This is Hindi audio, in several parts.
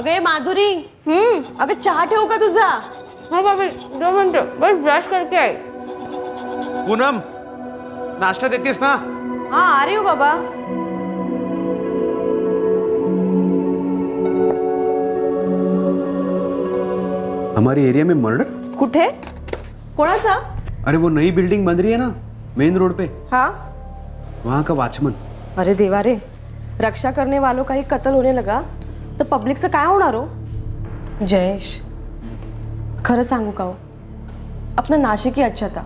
अगे माधुरी अगं चहा ठेवू का तुझा? हाँ भाभी 2 मिनट बस ब्रश करके आई। पूनम नाश्ता देतीस ना? हाँ आ रही हूँ बाबा। हमारी एरिया में मर्डर? कुठे? कोणाचा? अरे वो नई बिल्डिंग बन रही है ना मेन रोड पे, हाँ। वहाँ का वॉचमैन। अरे देवा रे, रक्षा करने वालों का ही कत्ल होने लगा तो पब्लिक से काय होणार हो? जयेश खरं सांगू का हो, अपना नाशिक ही अच्छा था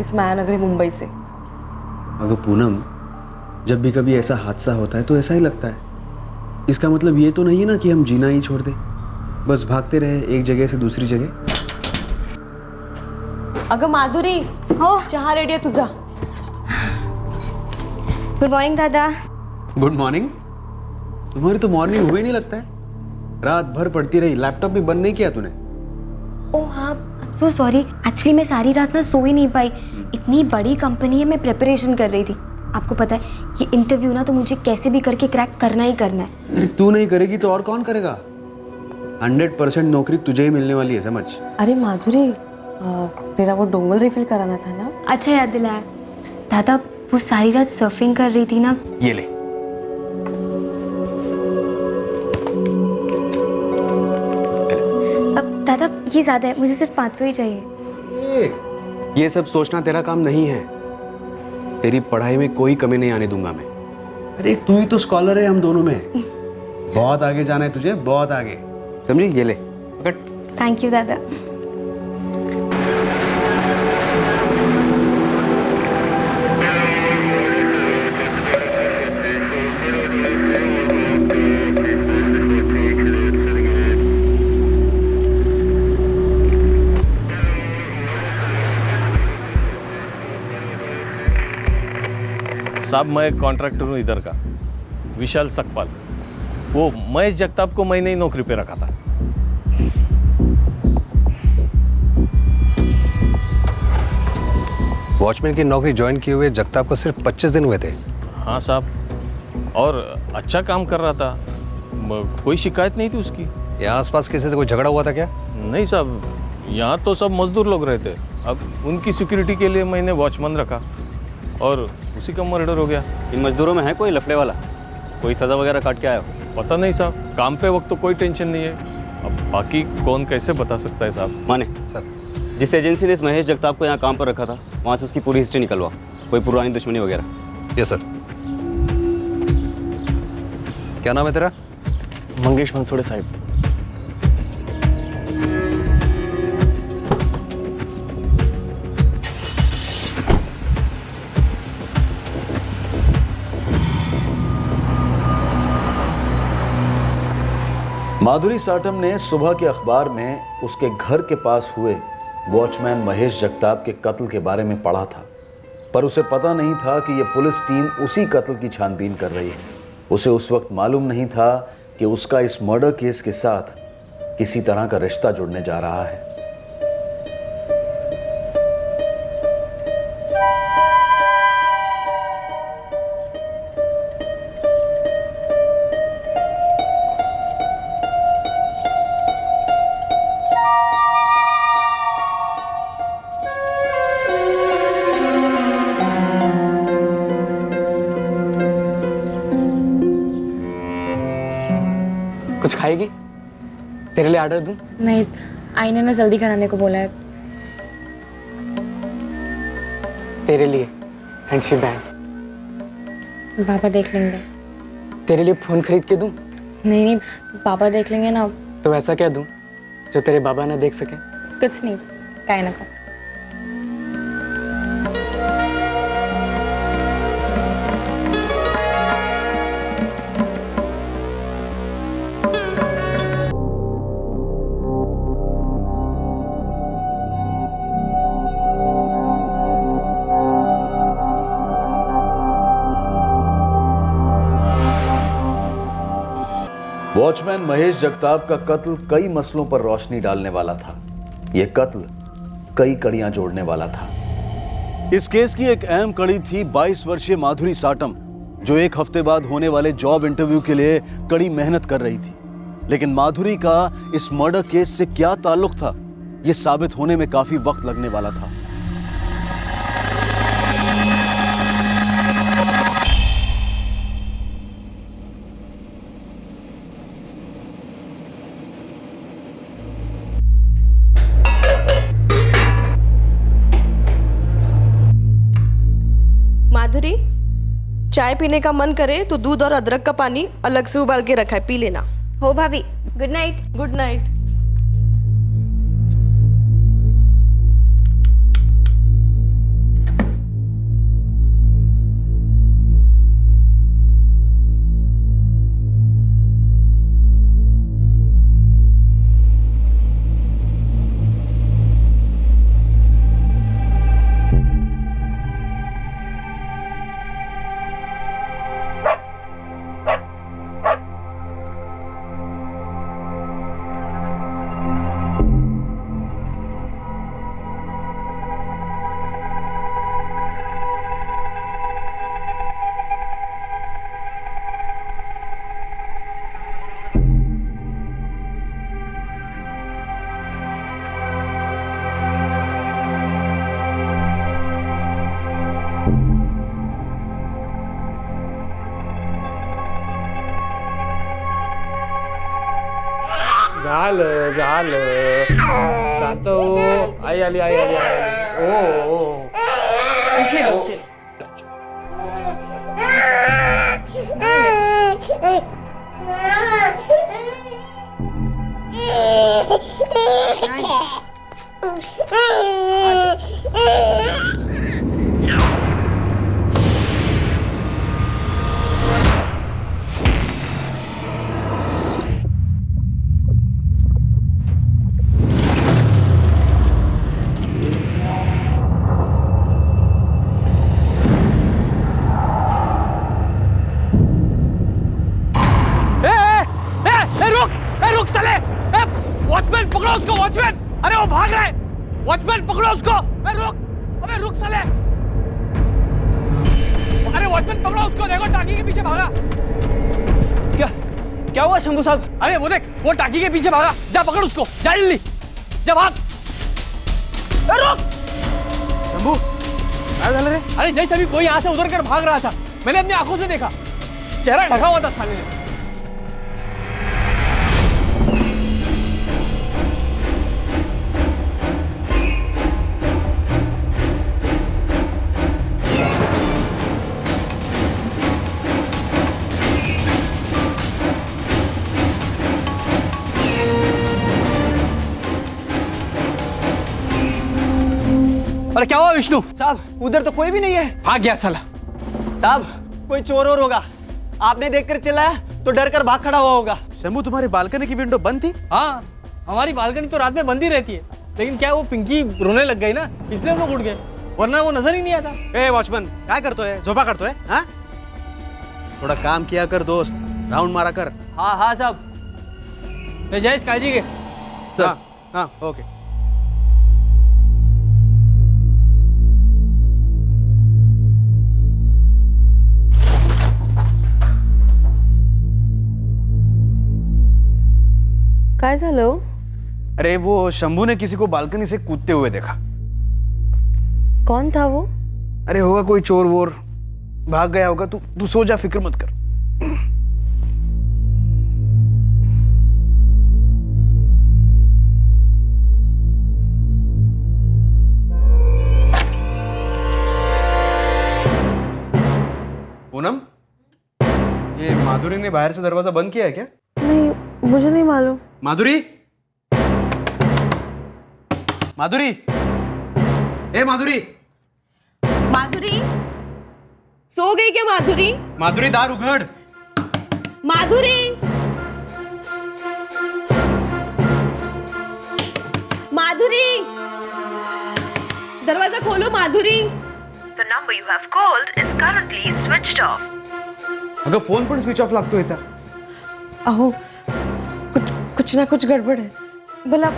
इस मायानगरी मुंबई से। अगर पूनम, जब भी कभी ऐसा हादसा होता है तो ऐसा ही लगता है। इसका मतलब ये तो नहीं है ना कि हम जीना ही छोड़ दें, बस भागते रहे एक जगह से दूसरी जगह। अगं माधुरी हो चहा रेडी आहे तुझा। गुड मॉर्निंग दादा। Good morning. तुम्हारी तो मॉर्निंग हुई नहीं लगता है, रात भर पढ़ती रही, लैपटॉप भी बंद नहीं किया तूने? ओह हाँ, सो सॉरी। एक्चुअली मैं सारी रात ना सो ही नहीं पाई। इतनी बड़ी कंपनी है, मैं प्रिपरेशन कर रही थी। आपको पता है ये इंटरव्यू ना तो मुझे कैसे भी करके क्रैक करना ही करना है। अरे तू नहीं करेगी तो और कौन करेगा? 100% नौकरी तुझे ही मिलने वाली है, समझ। अरे माधुरी तेरा वो डोंगल रिफिल कराना था ना? अच्छा याद दिलाया दादा। वो सारी रात सर्फिंग कर रही थी ना। ये ले। अब दादा ये ज्यादा है, मुझे सिर्फ 500 ही चाहिए। ये सब सोचना तेरा काम नहीं है। तेरी पढ़ाई में कोई कमी नहीं आने दूंगा मैं। अरे तू ही तो स्कॉलर है हम दोनों में। बहुत आगे जाना है तुझे, बहुत आगे, समझी? ये ले पकड़। थैंक यू दादा। साहब मैं एक कॉन्ट्रैक्टर हूँ इधर का, विशाल सकपाल। वो महेश जगताप को मैंने ही नौकरी पे रखा था। वॉचमैन की नौकरी ज्वाइन किए हुए जगताप को सिर्फ 25 दिन हुए थे। हाँ साहब, और अच्छा काम कर रहा था, कोई शिकायत नहीं थी उसकी। यहाँ आसपास किसी से कोई झगड़ा हुआ था क्या? नहीं साहब, यहाँ तो सब मजदूर लोग रहते। अब उनकी सिक्योरिटी के लिए मैंने वॉचमैन रखा और उसी का मर्डर हो गया। इन मजदूरों में है कोई लफड़े वाला? कोई सज़ा वगैरह काट के आया हो? पता नहीं साहब, काम पे वक्त तो कोई टेंशन नहीं है। अब बाकी कौन कैसे बता सकता है साहब। माने सर, जिस एजेंसी ने इस महेश जगताप को यहाँ काम पर रखा था, वहाँ से उसकी पूरी हिस्ट्री निकलवा, कोई पुरानी दुश्मनी वगैरह। Yes sir. क्या नाम है तेरा? मंगेश मंसूड़े साहब। माधुरी साटम ने सुबह के अखबार में उसके घर के पास हुए वॉचमैन महेश जगताप के कत्ल के बारे में पढ़ा था, पर उसे पता नहीं था कि यह पुलिस टीम उसी कत्ल की छानबीन कर रही है। उसे उस वक्त मालूम नहीं था कि उसका इस मर्डर केस के साथ किसी तरह का रिश्ता जुड़ने जा रहा है। कुछ खाएगी? तेरे लिए ऑर्डर दूं? नहीं, आई ने ना जल्दी कराने को बोला है। तेरे लिए हैंडशी बैंड। पापा देख लेंगे। तेरे लिए फोन खरीद के दूं? नहीं नहीं, पापा देख लेंगे ना। तो ऐसा क्या दूं जो तेरे बाबा ना देख सके? कुछ नहीं, काय ना का। वॉचमैन महेश जगताप का कत्ल कई मसलों पर रोशनी डालने वाला था। यह कत्ल कई कड़ियां जोड़ने वाला था। इस केस की एक अहम कड़ी थी 22 वर्षीय माधुरी साटम, जो एक हफ्ते बाद होने वाले जॉब इंटरव्यू के लिए कड़ी मेहनत कर रही थी। लेकिन माधुरी का इस मर्डर केस से क्या ताल्लुक था, यह साबित होने में काफी वक्त लगने वाला था। माधुरी, चाय पीने का मन करे तो दूध और अदरक का पानी अलग से उबाल के रखा है, पी लेना। हो भाभी, गुड नाइट। Good night. झालं झालं शांत हो. आई आली आई आली आई आली. ओ रुक चले. वॉचमैन पकड़ो उसको. वॉचमैन, अरे वो भाग रहा है. वॉचमैन पकड़ो उसको. रुक, अबे रुक साले. अरे वॉचमैन पकड़ो उसको. देखो टाकी के पीछे भागा. क्या हुआ शंभू साहब? अरे वो देख, वो टाकी के पीछे भागा. जा पकड़ उसको. जा जल्दी. जा भाग. रुक शंभू, क्या झालं रे? अरे जैसे अभी कोई यहाँ से उधर कर भाग रहा था. मैंने अपनी आंखों से देखा. चेहरा ढका हुआ था साले ने. अरे क्या हुआ विष्णु? साहब उधर तो कोई भी नहीं है. भाग गया साला. साहब कोई चोर और होगा. आपने देखकर चिल्लाया तो डर कर भाग खड़ा हुआ होगा. शंभू, तुम्हारी बालकनी की विंडो बंद थी? हाँ, हमारी बालकनी तो रात में बंद ही रहती है. लेकिन क्या वो पिंकी रोने लग गई ना, इसलिए हम लोग उठ गए, वरना वो नजर ही नहीं आता. ए वॉचमैन, क्या करतो है? झोपा करतो है? हाँ? थोड़ा काम किया कर दोस्त, राउंड मारा कर. हाँ हाँ साहब. जयेश काळजी घे. हाँ हाँ ओके. काय झालं? अरे वो शंभू ने किसी को बालकनी से कूदते हुए देखा. कौन था वो? अरे होगा कोई चोर वोर, भाग गया होगा. तू सो जा, फिक्र मत कर. पूनम, ये माधुरी ने बाहर से दरवाजा बंद किया है क्या? नहीं, मुझे नहीं मालूम. माधुरी, माधुरी, ए माधुरी, माधुरी, सो गई क्या माधुरी? माधुरी दार उघड. माधुरी, माधुरी, दरवाजा खोलो माधुरी. The number you have called is currently switched off. अगं फोन पण स्विच ऑफ लागतो याचा. अहो, कुछ ना कुछ गड़बड़ है. भला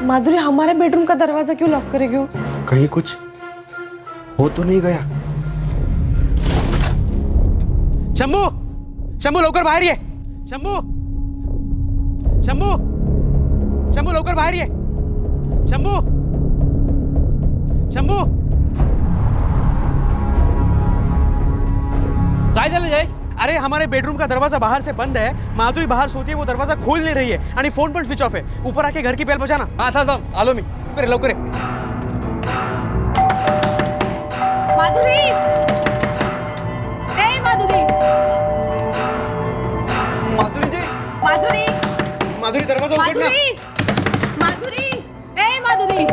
माधुरी हमारे बेडरूम का दरवाजा क्यों लॉक करेगी? वो कहीं कुछ हो तो नहीं गया? शंभू, शंभू लवकर बाहेर ये. शंभू, शंभू, शंभू लवकर बाहेर ये. शंभू, शंभू. काय झालं जयेश? अरे हमारे बेडरूम का दरवाजा बाहर से बंद है. माधुरी बाहर सोती है, वो दरवाजा खोल नहीं रही है आणि फोन पण स्विच ऑफ है. ऊपर आके घर की बेल बजाना. हाँ थांब आलो मी. लवकर ये. माधुरी, ए माधुरी, माधुरी जी, माधुरी, माधुरी दरवाजा उघड ना. माधुरी, माधुरी, ए माधुरी.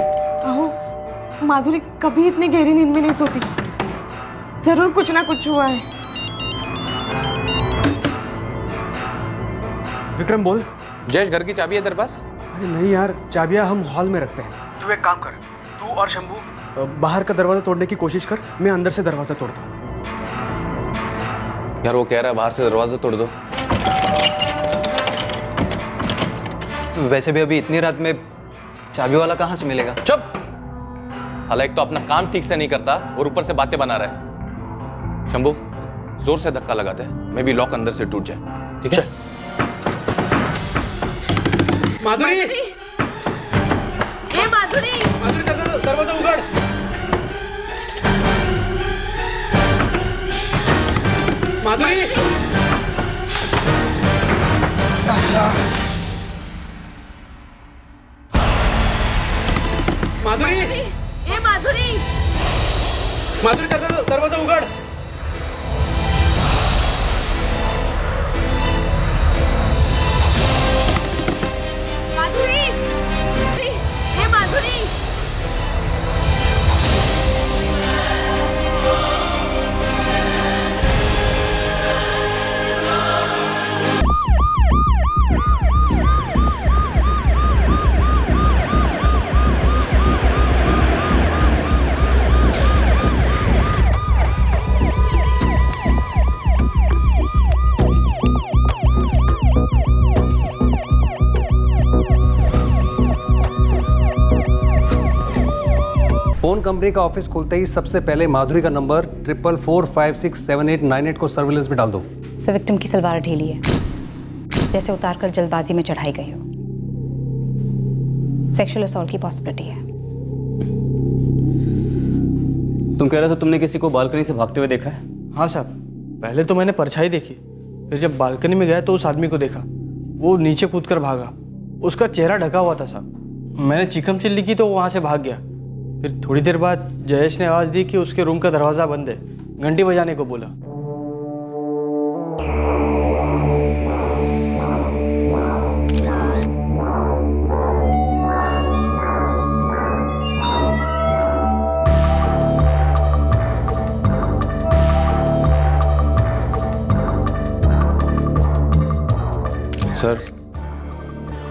अहो, माधुरी कभी इतनी गहरी नींद में नहीं सोती. जरूर कुछ ना कुछ हुआ है. विक्रम बोल. जयेश घर की चाबी है तेरे पास? अरे नहीं यार, चाबियां हम हॉल में रखते हैं. तू एक काम कर, तू और शंभू बाहर का दरवाजा तोड़ने की कोशिश कर, मैं अंदर से दरवाजा तोड़ता हूँ. यार वो कह रहा है बाहर से दरवाजा तोड़ दो. वैसे भी अभी इतनी रात में चाबी वाला कहाँ से मिलेगा? चुप साला, एक तो अपना काम ठीक से नहीं करता और ऊपर से बातें बना रहा है. शंभू जोर से धक्का लगाते हैं, मे भी लॉक अंदर से टूट जाए. ठीक है? माधुरी, ए माधुरी, माधुरी दरवाजा उघड. माधुरी, माधुरी, ए माधुरी, माधुरी दरवाजा उघड. माधुरी, ए माधुरी. फोन कंपनी का ऑफिस खुलते ही सबसे पहले माधुरी का नंबर 44567898 को सर्विलेंस में डाल दो. सर विक्टिम की सलवार ढीली है, जैसे उतारकर जल्दबाजी में चढ़ाई गई हो. सेक्सुअल असॉल्ट की पॉसिबिलिटी है. तुम कह रहे थे तुमने किसी को बालकनी से भागते हुए देखा है? हाँ साहब, पहले तो मैंने परछाई देखी, फिर जब बालकनी में गया तो उस आदमी को देखा. वो नीचे कूदकर भागा. उसका चेहरा ढका हुआ था साहब. मैंने चीखम चिल्ली की तो वो वहाँ से भाग गया. फिर थोड़ी देर बाद जयेश ने आवाज़ दी कि उसके रूम का दरवाज़ा बंद है, घंटी बजाने को बोला.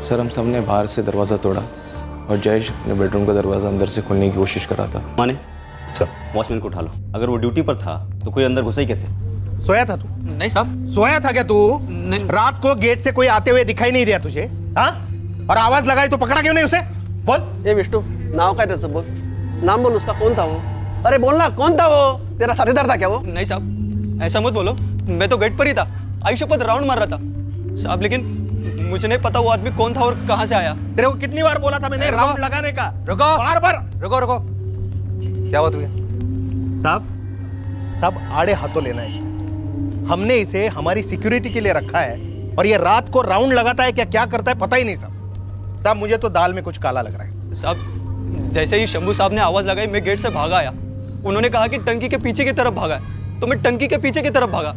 सर हम सबने बाहर से दरवाज़ा तोड़ा और जयेश ने बेडरूम का दरवाज़ा अंदर से खोलने की कोशिश करा था. माने सर, वॉचमैन को उठा लो. अगर वो ड्यूटी पर था तो कोई अंदर घुसा ही कैसे? सोया था तू? नहीं साहब. सोया था क्या तू? रात को गेट से कोई आते हुए दिखाई नहीं दिया तुझे? हाँ? और आवाज लगाई तो पकड़ा क्यों नहीं उसे? बोल. ये विष्णु, नाम क्या है? बोल, नाम बोल उसका. कौन था वो? अरे बोलना, कौन था वो? तेरा साथीदार था क्या वो? नहीं साहब, ऐसा मत बोलो. मैं तो गेट पर ही था, आयुष्य पर राउंड मार रहा था साहब. लेकिन मुझे नहीं पता वो आदमी कौन था और कहाँ से आया. तेरे को कितनी बार बोला था मैंने राउंड लगाने का? रुको, बार बार. रुको. क्या हुआ तुझे? साहब आड़े हाथों लेना है इसको. हमने इसे हमारी सिक्योरिटी के लिए रखा है और ये रात को राउंड लगाता है क्या करता है पता ही नहीं साहब. मुझे तो दाल में कुछ काला लग रहा है साहब. जैसे ही शंभू साहब ने आवाज़ लगाई मैं गेट से भागा आया. उन्होंने कहा कि टंकी के पीछे की तरफ भागा है, तो मैं टंकी के पीछे की तरफ भागा.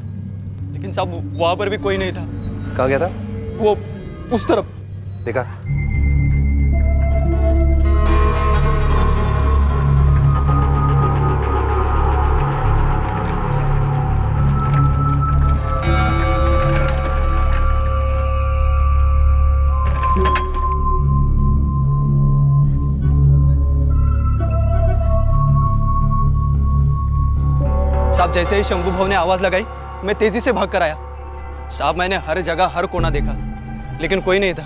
लेकिन साहब वहाँ पर भी कोई नहीं था. कहाँ गया था वो? उस तरफ. देखा? साहब जैसे ही शंभू भाव ने आवाज़ लगाई मैं तेजी से भाग कर आया. साहब मैंने हर जगह हर कोना देखा, लेकिन कोई नहीं था.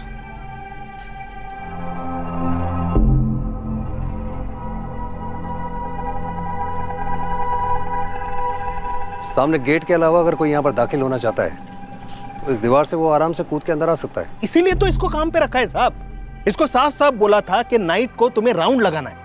सामने गेट के अलावा अगर कोई यहाँ पर दाखिल होना चाहता है इस दीवार से वो आराम से कूद के अंदर आ सकता है। इसीलिए तो इसको काम पे रखा है साहब। इसको साफ साफ बोला था कि नाइट को तुम्हें राउंड लगाना है।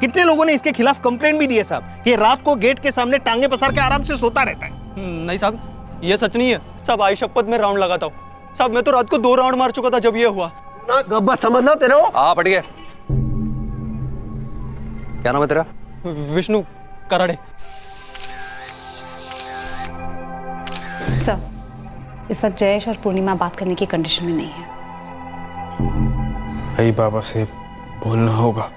कितने लोगों ने इसके खिलाफ कंप्लेंट भी दी है साहब कि रात को गेट के सामने टांगे पसार के आराम से सोता रहता है। नहीं साहब, ये सच नहीं है साहब। आई शपथ में राउंड लगाता हूँ साहब। मैं तो रात को 2 राउंड मार चुका था जब ये हुआ। ना गब्बा समझ लो तेरे को। हाँ पट गया। क्या नाम है तेरा? विष्णु कराड़े। सर, इस वक्त जयेश और पूर्णिमा बात करने की कंडीशन में नहीं है। भाई बाबा से बोलना होगा।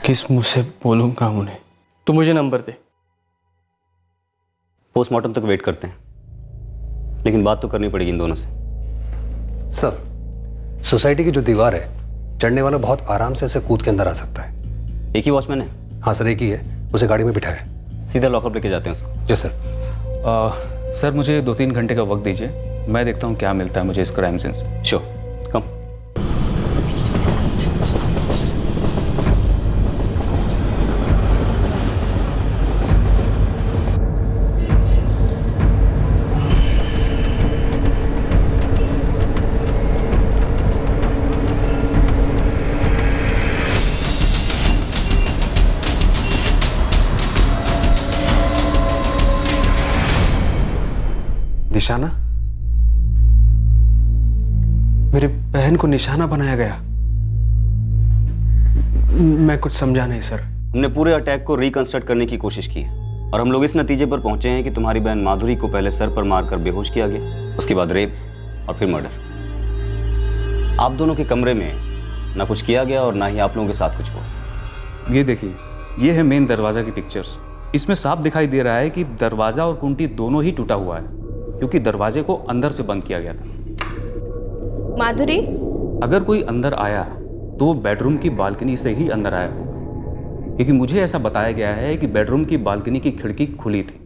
किस मुंह से बोलूंगा उन्हें? तू मुझे नंबर दे। पोस्टमार्टम तक वेट करते हैं, लेकिन बात तो करनी पड़ेगी इन दोनों से। सर, सोसाइटी की जो दीवार है, चढ़ने वाला बहुत आराम से ऐसे कूद के अंदर आ सकता है। एक ही वॉचमैन है? हाँ सर, एक ही है। उसे गाड़ी में बिठाया। सीधा लॉकअप लेके जाते हैं उसको। जी सर। सर मुझे 2-3 घंटे का वक्त दीजिए, मैं देखता हूँ क्या मिलता है मुझे इस क्राइम सीन से। श्योर, कम। निशाना? मेरी बहन को निशाना बनाया गया? मैं कुछ समझा नहीं सर। हमने पूरे अटैक को रिकंस्ट्रक्ट करने की कोशिश की है और हम लोग इस नतीजे पर पहुंचे हैं कि तुम्हारी बहन माधुरी को पहले सर पर मारकर बेहोश किया गया, उसके बाद रेप और फिर मर्डर। आप दोनों के कमरे में ना कुछ किया गया और ना ही आप लोगों के साथ कुछ हुआ। ये देखिए, ये है मेन दरवाजा की पिक्चर्स। इसमें साफ दिखाई दे रहा है कि दरवाजा और कुंडी दोनों ही टूटा हुआ है, क्योंकि दरवाजे को अंदर से बंद किया गया था। माधुरी, अगर कोई अंदर आया तो वो बेडरूम की बालकनी से ही अंदर आया होगा, क्योंकि मुझे ऐसा बताया गया है कि बेडरूम की बालकनी की खिड़की खुली थी।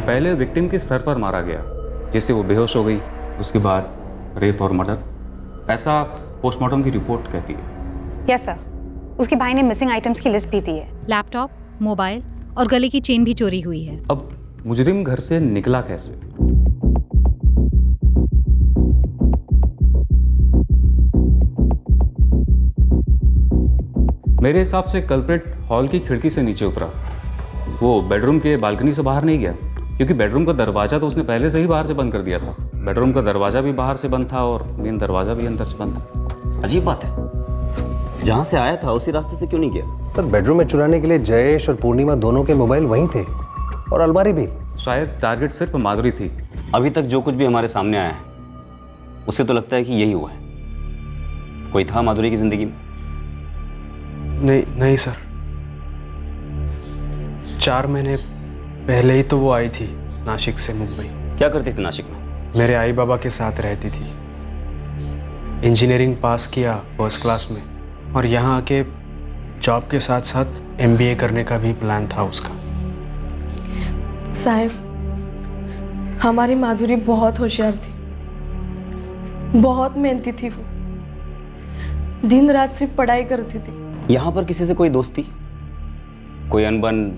पहले विक्टिम के सर पर मारा गया, जिससे वो बेहोश हो गई। उसके बाद रेप और मर्डर, ऐसा पोस्टमार्टम की रिपोर्ट कहती है। यस सर, उसके भाई ने मिसिंग आइटम्स की लिस्ट भी दी है। लैपटॉप, मोबाइल और गले की चेन भी चोरी हुई है। अब मुजरिम घर से निकला कैसे? मेरे हिसाब से कल्प्रिट हॉल की खिड़की से नीचे उतरा। वो बेडरूम के बालकनी से बाहर नहीं गया, क्योंकि बेडरूम का दरवाजा तो उसने पहले से ही बाहर से बंद कर दिया था। बेडरूम का दरवाजा भी बाहर से बंद था और मेन दरवाजा भी अंदर से बंद था। अजीब बात है, जहां से आया था उसी रास्ते से क्यों नहीं गया? सर, बेडरूम में चुराने के लिए जयेश और पूर्णिमा दोनों के मोबाइल वहीं थे और अलमारी भी। शायद टारगेट सिर्फ माधुरी थी। अभी तक जो कुछ भी हमारे सामने आया है उससे तो लगता है कि यही हुआ है। कोई था माधुरी की जिंदगी में? नहीं सर, 4 महीने पहले ही तो वो आई थी नासिक से मुंबई। क्या करती थी नासिक में? मेरे आई बाबा के साथ रहती थी। इंजीनियरिंग पास किया फर्स्ट क्लास में, और यहाँ आके जॉब के साथ साथ MBA करने का भी प्लान था उसका। साहब, हमारी माधुरी बहुत होशियार थी, बहुत मेहनती थी। वो दिन रात सिर्फ पढ़ाई करती थी। यहाँ पर किसी से कोई दोस्ती, कोई अनबन,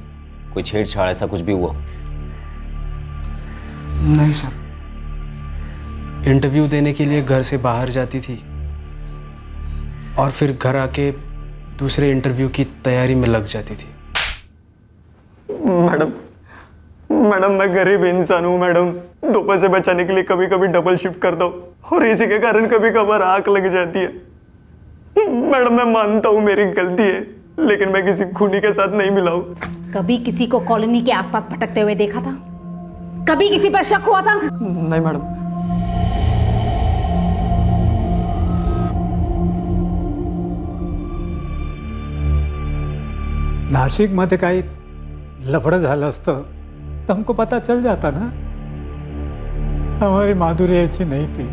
कोई छेड़छाड़, ऐसा कुछ भी हुआ? नहीं सर, इंटरव्यू देने के लिए घर से बाहर जाती थी और फिर घर आके दूसरे इंटरव्यू की तैयारी में लग जाती थी। मैडम मैं गरीब इंसान हूँ मैडम। 2 पैसे बचाने के लिए कभी कभी डबल शिफ्ट करता हूँ और इसी के कारण कभी कभार आंख लग जाती है। मैडम मैं मानता हूँ मेरी गलती है, लेकिन मैं किसी खूनी के साथ नहीं मिला हूँ। कभी किसी को कॉलोनी के आसपास भटकते हुए देखा था? कभी किसी पर शक हुआ था? नहीं मैडम। नाशिकमध्ये काही लफडं झालं असतं तर हमको पता चल जाता ना। हमारी माधुरी ऐसी नहीं थी।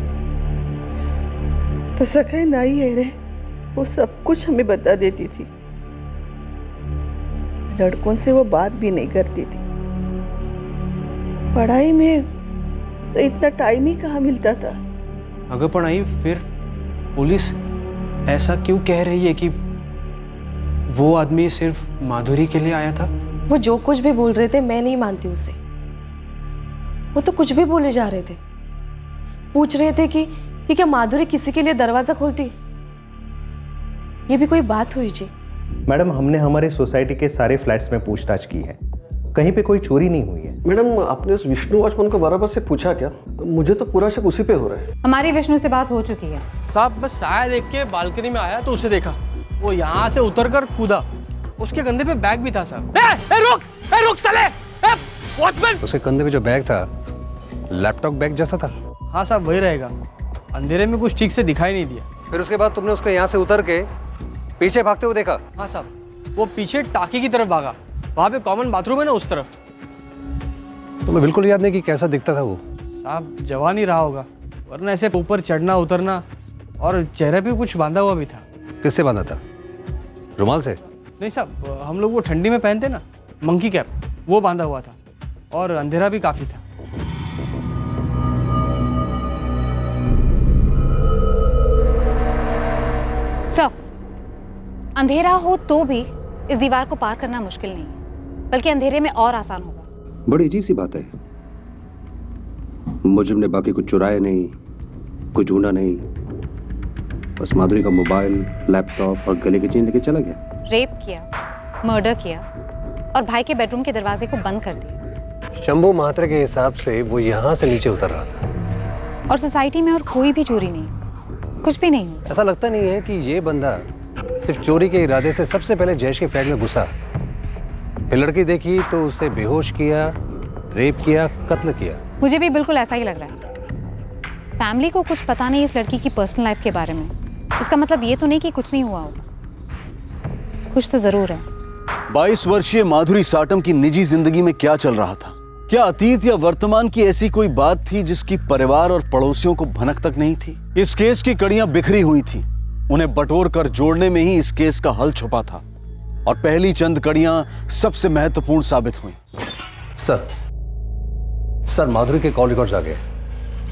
तसं काही नाही आहे रे, वो सब कुछ हमें बता देती थी। लड़कों से वो बात भी नहीं करती थी। पढ़ाई में उसे इतना टाइम ही कहाँ मिलता था। अगर पण आई फिर पुलिस ऐसा क्यों कह रही है कि वो आदमी सिर्फ माधुरी के लिए आया था? वो जो कुछ भी बोल रहे थे मैं नहीं मानती उसे। वो तो कुछ भी बोले जा रहे थे। पूछ रहे थे कि क्या माधुरी किसी के लिए दरवाजा खोलती? ये भी कोई बात हुई जी? मैडम, हमने हमारे सोसाइटी के सारे फ्लैट्स में पूछताछ की है, कहीं पे कोई चोरी नहीं हुई है। मैडम, आपने उस विष्णु वॉचमैन को बराबर से पूछा क्या? मुझे तो पूरा शक उसी पे हो रहा है। हमारी विष्णु से बात हो चुकी है साहब। बस साया देख के बालकनी में आया तो उसे देखा, वो यहाँ से उतरकर कूदा। उसके कंधे पे बैग भी था साहब। रुक साले! वॉचमैन! उसके कंधे पे जो बैग था लैपटॉप बैग जैसा था। हाँ साहब, वही रहेगा। अंधेरे में कुछ ठीक से दिखाई नहीं दिया। फिर उसके बाद तुमने उसको यहाँ से उतर के पीछे भागते हुए देखा? हाँ साहब, वो पीछे टाकी की तरफ भागा। वहाँ पे कॉमन बाथरूम है ना, उस तरफ। तुम्हें बिल्कुल याद नहीं कि कैसा दिखता था वो? साहब, जवान ही रहा होगा, वरना ऐसे ऊपर चढ़ना उतरना, और चेहरे पे कुछ बांधा हुआ भी था। किससे बांधा था? रुमाल से? नहीं साहब, हम लोग वो ठंडी में पहनते ना, मंकी कैप, वो बांधा हुआ था, और अंधेरा भी काफी था। सर, अंधेरा हो तो भी इस दीवार को पार करना मुश्किल नहीं है, बल्कि अंधेरे में और आसान होगा। बड़ी अजीब सी बात है। मुजरिम ने बाकी कुछ चुराया नहीं, कुछ ढूंढा नहीं, बस माधुरी का मोबाइल, लैपटॉप और गले की चेन लेके चला गया। रेप किया, मर्डर किया, और भाई के बेडरूम के दरवाजे को बंद कर दिया। शंभू महात्रे के हिसाब से वो यहाँ से नीचे उतर रहा था, और सोसाइटी में और कोई भी चोरी नहीं, कुछ भी नहीं हुआ। ऐसा लगता नहीं है कि ये बंदा सिर्फ चोरी के इरादे से सबसे पहले जयेश के फ्लैट में घुसा, फिर लड़की देखी तो उसे बेहोश किया, रेप किया, कत्ल किया। मुझे भी बिल्कुल ऐसा ही लग रहा है। फैमिली को कुछ पता नहीं इस लड़की की पर्सनल लाइफ के बारे में। इसका मतलब ये तो नहीं कि कुछ नहीं हुआ होगा, कुछ तो जरूर है। 22 वर्षीय माधुरी साटम की निजी जिंदगी में क्या चल रहा था? क्या अतीत या वर्तमान की ऐसी कोई बात थी जिसकी परिवार और पड़ोसियों को भनक तक नहीं थी? इस केस की कड़ियां बिखरी हुई थी, उन्हें बटोर कर जोड़ने में ही इस केस का हल छुपा था, और पहली चंद कड़ियां सबसे महत्वपूर्ण साबित हुई। सर, माधुरी के कॉल रिकॉर्ड्स आ गए।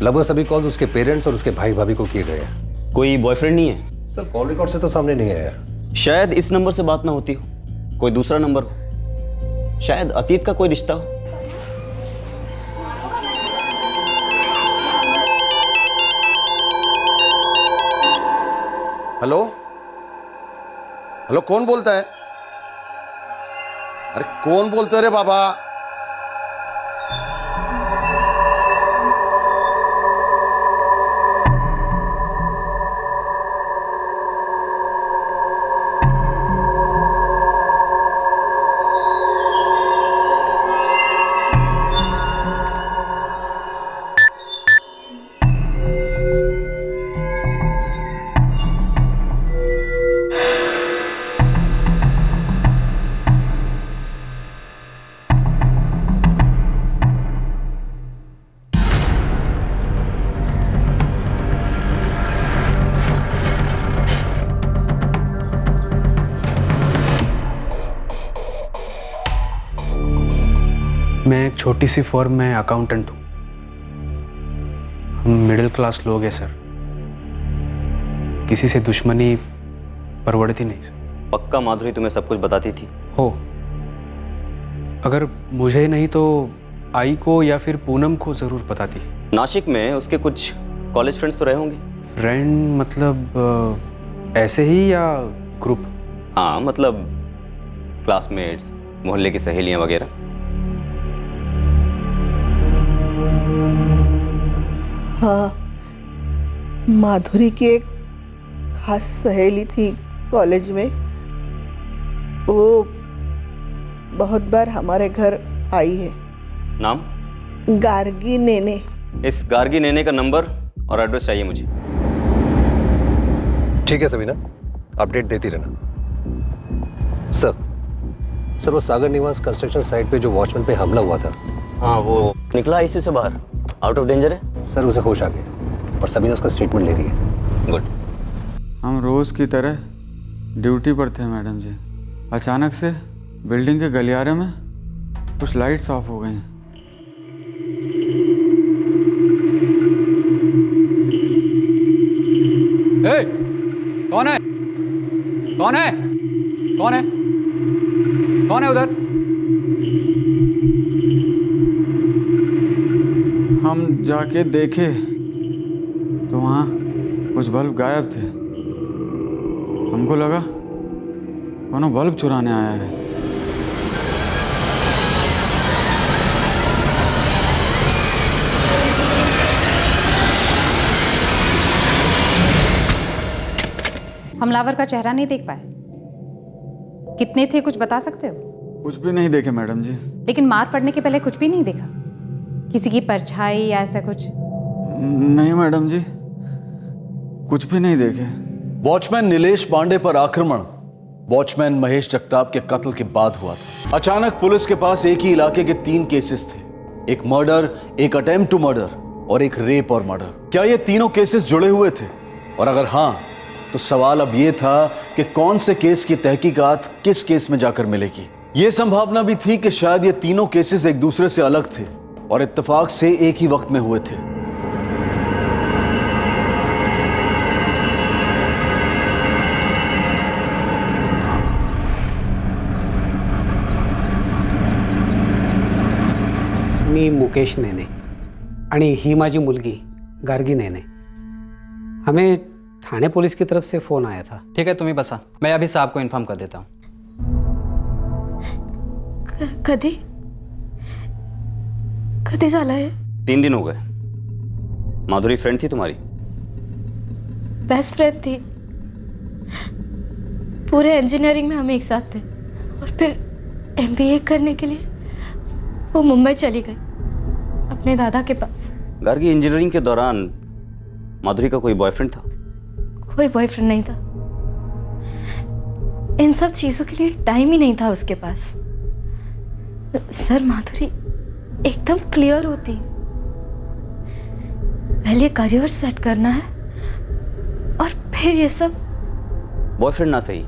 लगभग सभी कॉल्स उसके पेरेंट्स और उसके भाई भाभी को किए गए हैं। कोई बॉयफ्रेंड नहीं है? सर, कॉल रिकॉर्ड से तो सामने नहीं आया। शायद इस नंबर से बात ना होती हो, कोई दूसरा नंबर हो, शायद अतीत का कोई रिश्ता हो। हेलो हेलो, कौन बोलता है? अरे कौन बोलते रे बाबा? मैं एक छोटी सी फर्म में अकाउंटेंट हूँ। हम मिडिल क्लास लोग हैं सर, किसी से दुश्मनी परवड़ती नहीं सर। पक्का माधुरी तुम्हें सब कुछ बताती थी? हो, अगर मुझे नहीं तो आई को या फिर पूनम को जरूर बताती। नासिक में उसके कुछ कॉलेज फ्रेंड्स तो रहे होंगे? फ्रेंड मतलब ऐसे ही या ग्रुप? हाँ, मतलब क्लासमेट्स, मोहल्ले की सहेलियां वगैरह। हाँ, माधुरी की एक खास सहेली थी कॉलेज में, वो बहुत बार हमारे घर आई है। नाम? गार्गी नेने। इस गार्गी नेने का नंबर और एड्रेस चाहिए मुझे। ठीक है सबीना, अपडेट देती रहना। सर वो सागर निवास कंस्ट्रक्शन साइट पे जो वॉचमैन पे हमला हुआ था, हाँ वो निकला आईसीयू से बाहर, आउट ऑफ डेंजर है? सर उसे होश आ गया और सबीना उसका स्टेटमेंट ले रही है। गुड। हम रोज़ की तरह ड्यूटी पर थे मैडम जी। अचानक से बिल्डिंग के गलियारे में कुछ लाइट्स ऑफ हो गई। कौन है? कौन है? कौन है? कौन है उधर? हम जाके देखे तो वहाँ कुछ बल्ब गायब थे। हमको लगा कोनो बल्ब चुराने आया है। हमलावर का चेहरा नहीं देख पाए? कितने थे कुछ बता सकते हो? कुछ भी नहीं देखे मैडम जी। लेकिन मार पड़ने के पहले कुछ भी नहीं देखा? किसी की परछाई या ऐसा कुछ? नहीं मैडम जी, कुछ भी नहीं देखे। वॉचमैन नीलेश पांडे पर आक्रमण वॉचमैन महेश जगताप के कत्ल के बाद हुआ था। अचानक पुलिस के पास एक ही इलाके के 3 केसेस थे, एक मर्डर, एक अटेम्प्ट टू मर्डर और एक रेप और मर्डर। क्या ये तीनों केसेस जुड़े हुए थे? और अगर हाँ, तो सवाल अब यह था कि कौन से केस की तहकीकात किस केस में जाकर मिलेगी। यह संभावना भी थी कि शायद ये तीनों केसेस एक दूसरे से अलग थे और इत्तेफाक से एक ही वक्त में हुए थे। मी मुकेश नेने आणि ही माझी मुलगी गार्गी नेने। हमें थाने पुलिस की तरफ से फोन आया था। ठीक है, तुम्हें बसा, मैं अभी साहब को इन्फॉर्म कर देता हूँ। कधी कधी झाला है? 3 दिन हो गए। माधुरी फ्रेंड थी तुम्हारी? बेस्ट फ्रेंड थी। पूरे इंजीनियरिंग में हम एक साथ थे और फिर एमबीए करने के लिए वो मुंबई चली गई अपने दादा के पास। गार्गी, इंजीनियरिंग के दौरान माधुरी का कोई बॉयफ्रेंड था? कोई बॉयफ्रेंड नहीं था। इन सब चीजों के लिए टाइम ही नहीं था उसके पास। सर, माधुरी एकदम क्लियर होती। पहले करियर सेट करना है और फिर ये सब। बॉयफ्रेंड ना सही,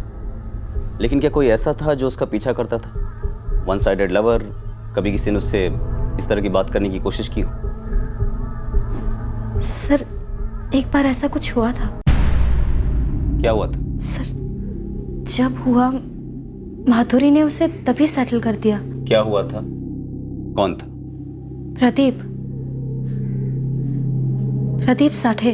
लेकिन क्या कोई ऐसा था जो उसका पीछा करता था? One sided lover? कभी किसी ने उससे इस तरह की बात करने की कोशिश की हो? सर, एक बार ऐसा कुछ हुआ था। क्या हुआ था? सर, जब हुआ माधुरी ने उसे तभी सेटल कर दिया। क्या हुआ था? कौन था? प्रदीप साठे।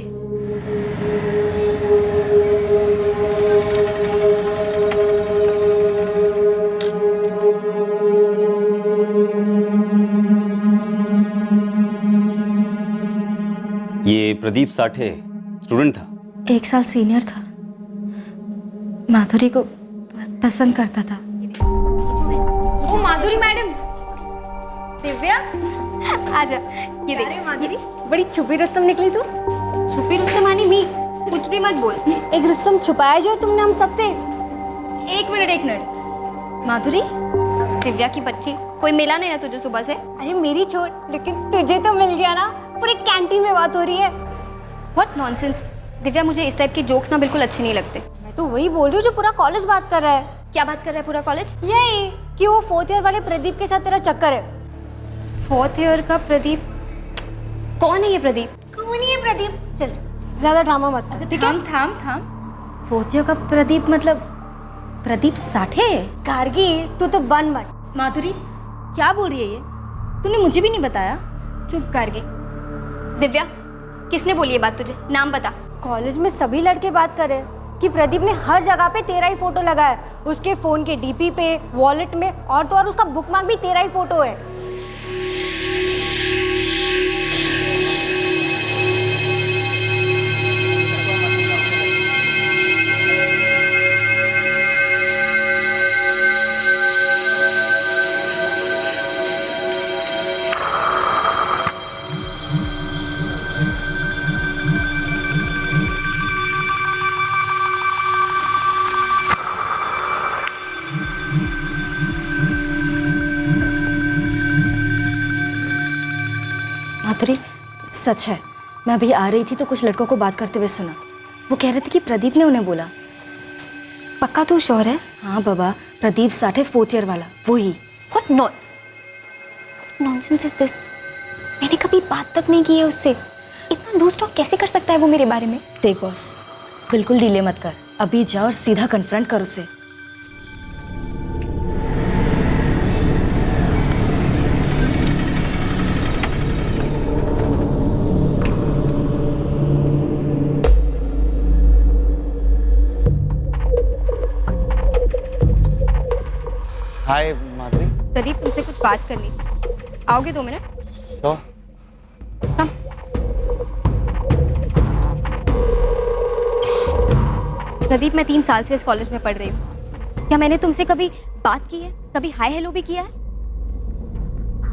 ये प्रदीप साठे स्टूडेंट था? 1 साल सीनियर था। माधुरी को पसंद करता था। ओ माधुरी मैडम। दिव्या आजा। ये देख माधुरी, बड़ी छुपी रुस्तम निकली तू। छुपी रुस्तम आनी मी, कुछ भी मत बोल। एक रुस्तम छुपाया जो तुमने हम सबसे। एक मिनट माधुरी। दिव्या की बच्ची, कोई मिला नहीं ना तुझे सुबह से? अरे मेरी छोड़, लेकिन तुझे तो मिल गया ना। पूरी कैंटीन में बात हो रही है। What nonsense. दिव्या, मुझे इस टाइप के जोक्स ना बिल्कुल अच्छे नहीं लगते। मैं तो वही बोल रही हूँ जो पूरा कॉलेज बात कर रहा है। क्या बात कर रहा है पूरा कॉलेज? यही कि वो 4th ईयर वाले प्रदीप के साथ तेरा चक्कर है। 4th ईयर का प्रदीप? कौन है ये प्रदीप? कौन है ये प्रदीप? चल ज्यादा ड्रामा मत कर, ठीक है? थाम। 4th ईयर का प्रदीप मतलब प्रदीप साठे? गार्गी, तू तो बन मत। माधुरी, क्या बोल रही है ये? तूने मुझे भी नहीं बताया। चुप गार्गी। दिव्या, किसने बोली ये बात तुझे? नाम बता। कॉलेज में सभी लड़के बात कर रहे हैं कि प्रदीप ने हर जगह पे तेरा ही फोटो लगाया है। उसके फोन के डीपी पे, वॉलेट में और तो और उसका बुकमार्क भी तेरा ही फोटो है। सच है, मैं अभी आ रही थी तो कुछ लड़कों को बात करते हुए सुना। वो कह रहे थे कि प्रदीप ने उन्हें बोला। पक्का तू श्योर है? हाँ बाबा, प्रदीप साठे 4th ईयर वाला, वो ही। What nonsense is this? मैंने कभी बात तक नहीं की है उससे। इतना लूज टॉक कैसे कर सकता है वो मेरे बारे में? देख बॉस, बिल्कुल डिले मत कर, अभी जा और सीधा कन्फ्रंट कर उसे। हाय माधुरी। प्रदीप तुमसे कुछ बात करनी, आओगे 2 मिनट? श्योर। कम। प्रदीप, मैं 3 साल से इस कॉलेज में पढ़ रही हूँ। क्या मैंने तुमसे कभी बात की है? कभी हाय हेलो भी किया है?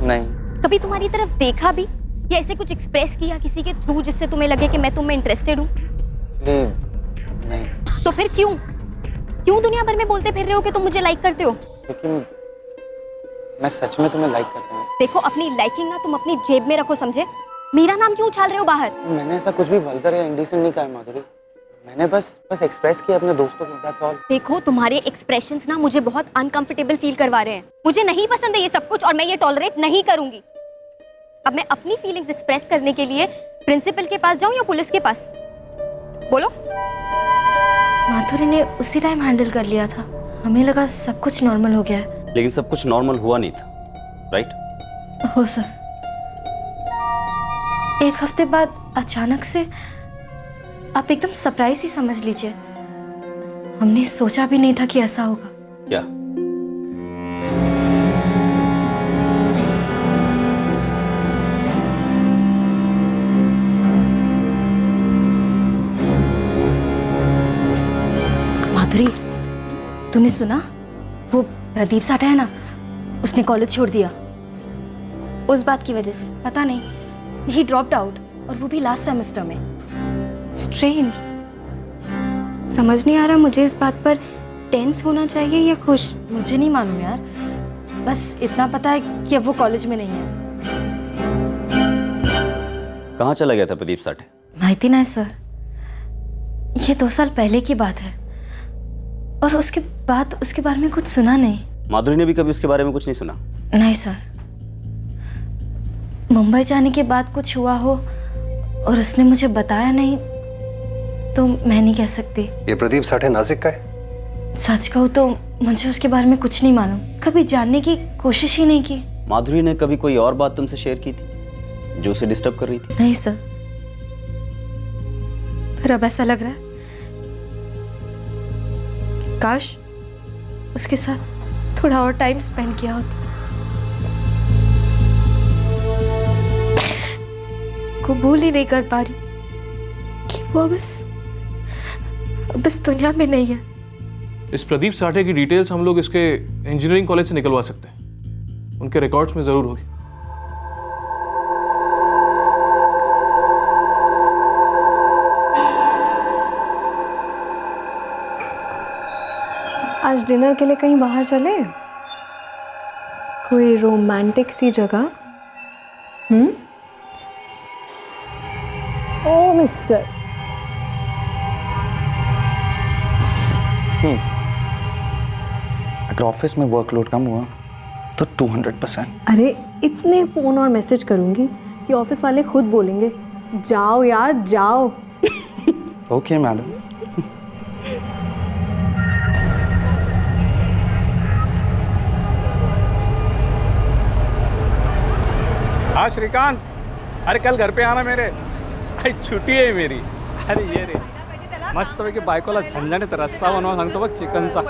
नहीं। कभी तुम्हारी तरफ देखा भी या ऐसे कुछ एक्सप्रेस किया किसी के थ्रू जिससे तुम्हें लगे कि मैं तुम में इंटरेस्टेड हूँ? नहीं। तो फिर क्यों दुनिया भर में बोलते फिर रहे हो कि तुम मुझे लाइक करते हो? क्योंकि मैं सच में तुम्हें लाइक करता हूँ। देखो, अपनी लाइकिंग ना तुम अपनी जेब में रखो, समझे? मेरा नाम क्यों उछाल रहे हो बाहर? मैंने ऐसा कुछ भी वल्गर या इंडिसेंट नहीं कहा है माधुरी। मैंने बस एक्सप्रेस किया अपने दोस्तों को, दैट्स ऑल। देखो, तुम्हारे एक्सप्रेशंस ना मुझे बहुत अनकंफर्टेबल फील करवा रहे हैं। मुझे नहीं पसंद है ये सब कुछ और मैं ये टॉलरेट नहीं करूंगी। अब मैं अपनी फीलिंग्स एक्सप्रेस करने के लिए प्रिंसिपल के पास जाऊं या पुलिस के पास? बोलो। माधुरी ने उसी टाइम हैंडल कर लिया था, हमें लगा सब कुछ नॉर्मल हो गया है। लेकिन सब कुछ नॉर्मल हुआ नहीं था, राइट? हो सर, 1 हफ्ते बाद अचानक से आप एकदम सरप्राइज ही समझ लीजिए। हमने सोचा भी नहीं था कि ऐसा होगा। क्या? माधुरी, तूने सुना? वो प्रदीप साठा है ना, उसने कॉलेज छोड़ दिया। उस बात की वजह से? पता नहीं, ही ड्रॉप्ड आउट, और वो भी लास्ट सेमेस्टर में। स्ट्रेंज। समझ नहीं आ रहा मुझे इस बात पर टेंस होना चाहिए या खुश। मुझे नहीं मालूम यार, बस इतना पता है कि अब वो कॉलेज में नहीं है। कहाँ चला गया था प्रदीप साठे? माहिती नहीं सर, ये 2 साल पहले की बात है और उसके बाद उसके बारे में कुछ सुना नहीं। माधुरी ने भी कभी उसके बारे में कुछ नहीं सुना? नहीं सर, मुंबई जाने के बाद कुछ हुआ हो और उसने मुझे बताया नहीं तो मैं नहीं कह सकती। ये प्रदीप साठे नासिक का है? सच कहूँ तो मुझे उसके बारे में कुछ नहीं मालूम, कभी जानने की कोशिश ही नहीं की। माधुरी ने कभी कोई और बात तुमसे शेयर की थी जो उसे डिस्टर्ब कर रही थी? नहीं सर, पर अब ऐसा लग रहा है काश उसके साथ थोड़ा और टाइम स्पेंड किया होता। कबूल ही नहीं कर पा रही कि वो बस दुनिया में नहीं है। इस प्रदीप साठे की डिटेल्स हम लोग इसके इंजीनियरिंग कॉलेज से निकलवा सकते हैं, उनके रिकॉर्ड्स में जरूर होगी। आज डिनर के लिए कहीं बाहर चले, कोई रोमांटिक सी जगह? ओ मिस्टर, अगर ऑफिस में वर्कलोड कम हुआ तो 200%। अरे इतने फोन और मैसेज करूंगी कि ऑफिस वाले खुद बोलेंगे जाओ यार जाओ। Okay madam. हाँ श्रीकांत, अरे कल घर पे आना मेरे, अरे छुट्टी आहे मेरी। अरे ये रे मस्तपैकी बायकोला झणझणीत रस्सा बनवा सांगतो बघ, चिकनचा,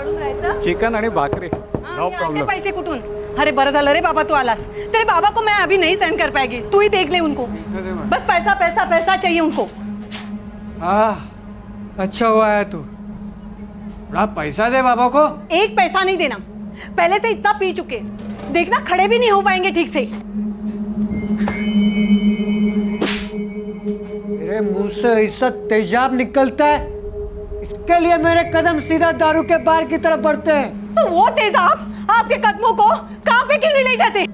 चिकन आणि भाकरी, नो प्रॉब्लेम। पैसे कुठून? अरे बरं झालं रे बाबा तू आलास, तेरे बाबा को मैं अभी नहीं सहन कर पाएगी, तू ही देख ले उनको, बस पैसा पैसा पैसा चाहिए उनको। अच्छा हुआ है तू, बड़ा पैसा दे बाबा को। 1 पैसा नहीं देना, पहले से इतना पी चुके, देखना खड़े भी नहीं हो पाएंगे ठीक से। मेरे मुंह से ऐसा तेजाब निकलता है, इसके लिए मेरे कदम सीधा दारू के बार की तरफ बढ़ते हैं। तो वो तेजाब आपके कदमों को कहां पे क्यों नहीं ले जाते?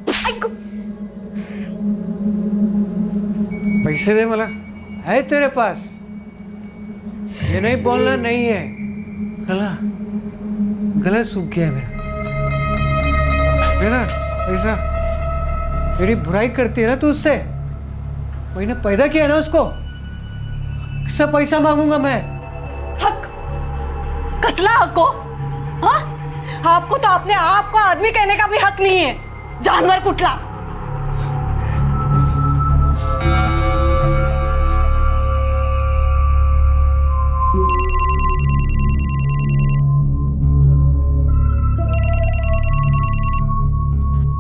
पैसे दे मला है तेरे पास? ये नहीं बोलना नहीं है। गला गला सूख गया मेरा पैसा। मेरी बुराई करती है ना तू उससे? मैंने पैदा किया ना उसको, किससे पैसा मांगूंगा मैं? कसला हक हो? हाँ? आपको तो अपने आप को आदमी कहने का भी हक नहीं है, जानवर कुटला।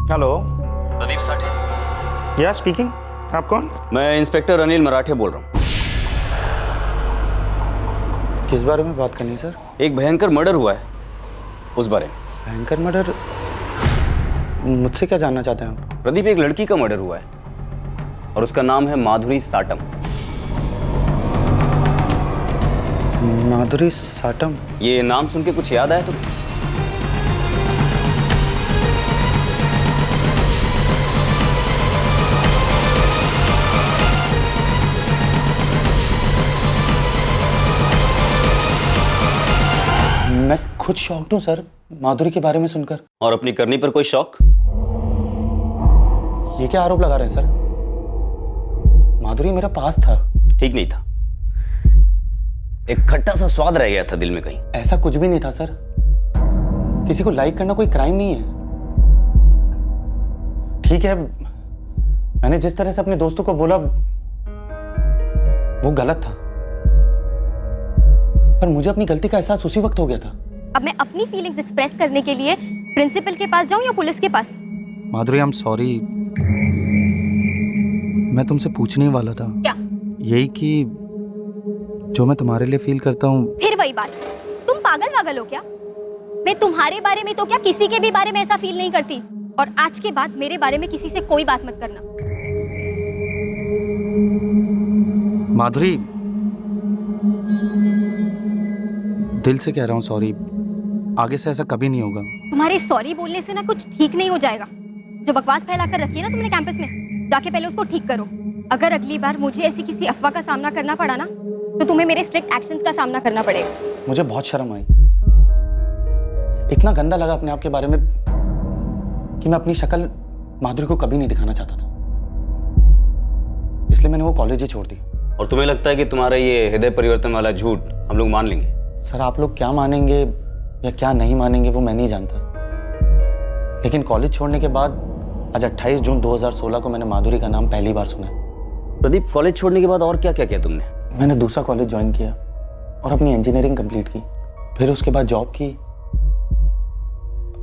हेलो, प्रदीप साठे। या स्पीकिंग। आप कौन? मैं इंस्पेक्टर अनिल मराठे बोल रहा हूँ। किस बारे में बात करनी है सर? एक भयंकर मर्डर हुआ है, उस बारे में। भयंकर मर्डर? मुझसे क्या जानना चाहते हैं आप? प्रदीप, एक लड़की का मर्डर हुआ है और उसका नाम है माधुरी साटम। माधुरी साटम? ये नाम सुन के कुछ याद आया तो? मैं खुद शॉक्ड हूँ सर माधुरी के बारे में सुनकर। और अपनी करनी पर कोई शौक? ये क्या आरोप लगा रहे हैं सर? माधुरी मेरा पास था। ठीक नहीं था, एक खट्टा सा स्वाद रह गया था दिल में कहीं। ऐसा कुछ भी नहीं था सर। किसी को लाइक करना कोई क्राइम नहीं है। ठीक है, मैंने जिस तरह से अपने दोस्तों को बोला वो गलत था, पर मुझे अपनी गलती का एहसास उसी वक्त हो गया था। अब मैं अपनी फीलिंग्स एक्सप्रेस करने के लिए प्रिंसिपल के पास जाऊं या पुलिस के पास? माधुरी, आई एम सॉरी। मैं तुमसे पूछने ही वाला था। क्या? यही कि जो मैं तुम्हारे लिए फील करता हूँ। फिर वही बात, तुम पागल वागल हो क्या? मैं तुम्हारे बारे में तो क्या किसी के भी बारे में ऐसा फील नहीं करती, और आज के बाद मेरे बारे में किसी से कोई बात मत करना। माधुरी, दिल से कह रहा हूँ सॉरी। आगे से ऐसा कभी नहीं होगा। तुम्हारे सॉरी बोलने से ना कुछ ठीक नहीं हो जाएगा। जो बकवास फैलाकर रखी है ना तुमने कैंपस में, जाके पहले उसको ठीक करो। अगर अगली बार मुझे ऐसी किसी अफवाह का सामना करना पड़ा ना, तो तुम्हें मेरे स्ट्रिक्ट एक्शंस का सामना करना पड़ेगा। मुझे बहुत शर्म आई। इतना गंदा लगा अपने आप के बारे में कि मैं अपनी शक्ल माधुरी को कभी नहीं दिखाना चाहता था। इसलिए मैंने वो कॉलेज ही छोड़ दी। और तुम्हें लगता है कि तुम्हारा ये हृदय परिवर्तन वाला झूठ हम लोग मान लेंगे? सर, आप लोग क्या मानेंगे या क्या नहीं मानेंगे वो मैं नहीं जानता, लेकिन कॉलेज छोड़ने के बाद आज 28 जून 2016 को मैंने माधुरी का नाम पहली बार सुना। प्रदीप, कॉलेज छोड़ने के बाद और क्या क्या किया तुमने? मैंने दूसरा कॉलेज ज्वाइन किया और अपनी इंजीनियरिंग कंप्लीट की। फिर उसके बाद जॉब की।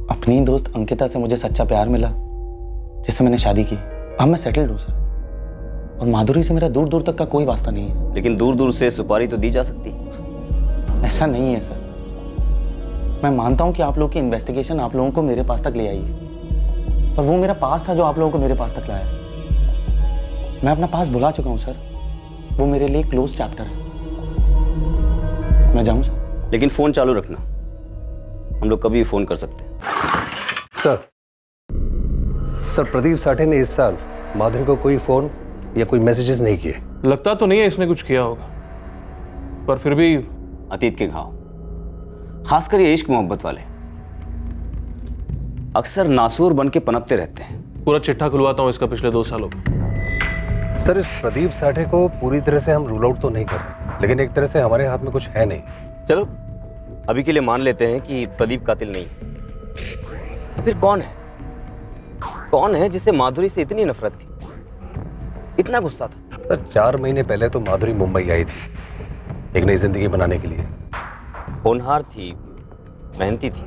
अपनी दोस्त अंकिता से मुझे सच्चा प्यार मिला, जिससे मैंने शादी की। अब मैं सेटल्ड हूँ सर, और माधुरी से मेरा दूर दूर तक का कोई वास्ता नहीं है। लेकिन दूर दूर से सुपारी तो दी जा सकती। ऐसा नहीं है सर। मैं मानता हूं कि आप लोगों की इन्वेस्टिगेशन आप लोगों को मेरे पास तक ले आई है, पर वो मेरा पास था जो आप लोगों को मेरे पास तक लाया। मैं अपना पास भुला चुका हूं सर। वो मेरे लिए क्लोज चैप्टर है। मैं जाऊं सर? लेकिन फोन चालू रखना, हम लोग कभी भी फोन कर सकते हैं। सर, प्रदीप साठे ने इस साल माधुरी को कोई फोन या कोई मैसेजेस नहीं किए। लगता तो नहीं है इसने कुछ किया होगा, पर फिर भी अतीत के घाव, खासकर ये इश्क मोहब्बत वाले, अक्सर नासूर बन के पनपते रहते हैं। पूरा चिट्ठा खुलवाता हूं इसका पिछले 2 सालों का। सर, इस प्रदीप साठे को पूरी तरह से हम रूल आउट तो नहीं कर रहे, लेकिन एक तरह से हमारे हाथ में कुछ है नहीं। चलो अभी के लिए मान लेते हैं कि प्रदीप कातिल नहीं है, तो फिर कौन है? कौन है जिसे माधुरी से इतनी नफरत थी, इतना गुस्सा था? सर, 4 महीने पहले तो माधुरी मुंबई आई थी एक नई जिंदगी बनाने के लिए। होनहार थी, मेहनती थी,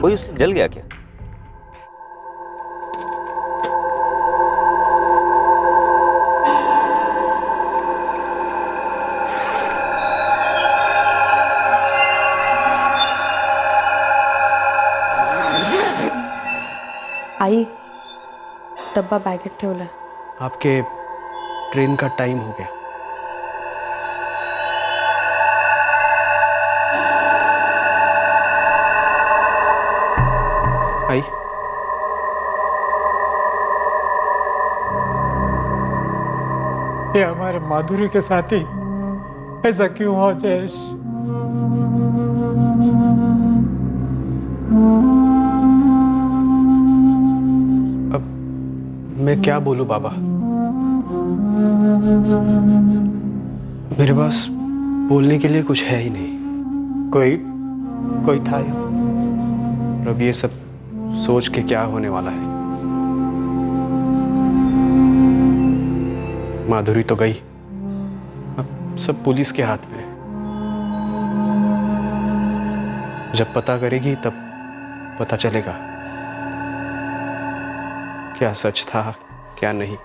कोई उससे जल गया क्या? आई डब्बा बॅगेत ठेवलाय। आपके ट्रेन का टाइम हो गया। आई, ये हमारे माधुरी के साथ ही ऐसा क्यों हो जयेश? अब मैं क्या बोलूं बाबा, मेरे पास बोलने के लिए कुछ है ही नहीं। कोई था या? और अब ये सब सोच के क्या होने वाला है। माधुरी तो गई, अब सब पुलिस के हाथ में है। जब पता करेगी तब पता चलेगा क्या सच था क्या नहीं।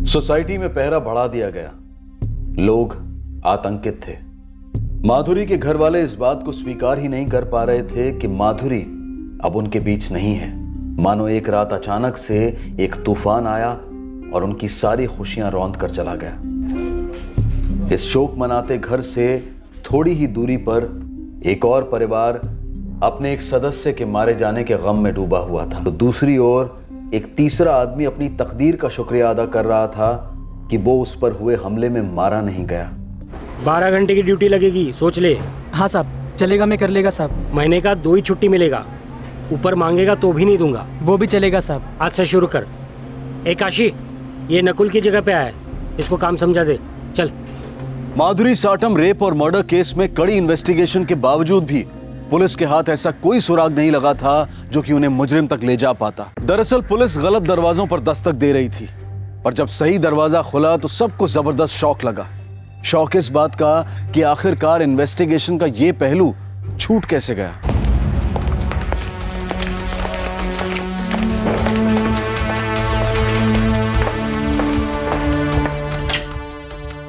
सोसाइटी में पहरा बढ़ा दिया गया। लोग आतंकित थे। माधुरी के घर वाले इस बात को स्वीकार ही नहीं कर पा रहे थे कि माधुरी अब उनके बीच नहीं है। मानो एक रात अचानक से एक तूफान आया और उनकी सारी खुशियां रौंद कर चला गया। इस शोक मनाते घर से थोड़ी ही दूरी पर एक और परिवार अपने एक सदस्य के मारे जाने के गम में डूबा हुआ था। तो दूसरी ओर एक तीसरा आदमी अपनी तकदीर का शुक्रिया अदा कर रहा था कि वो उस पर हुए हमले में मारा नहीं गया। 12 घंटे की ड्यूटी लगेगी, सोच ले। हाँ साहब, चलेगा, मैं कर लेगा साहब। महीने का 2 ही छुट्टी मिलेगा, ऊपर मांगेगा तो भी नहीं दूंगा। वो भी चलेगा साहब। आज से शुरू कर। ए काशी, ये नकुल की जगह पे आया है, इसको काम समझा दे, चल। माधुरी साटम रेप और मर्डर केस में कड़ी इन्वेस्टिगेशन के बावजूद भी पुलिस के हाथ ऐसा कोई सुराग नहीं लगा था जो कि उन्हें मुजरिम तक ले जा पाता। दरअसल पुलिस गलत दरवाजों पर दस्तक दे रही थी, पर जब सही दरवाजा खुला तो सबको जबरदस्त शौक लगा। शौक इस बात का कि आखिरकार इन्वेस्टिगेशन का ये पहलू छूट कैसे गया।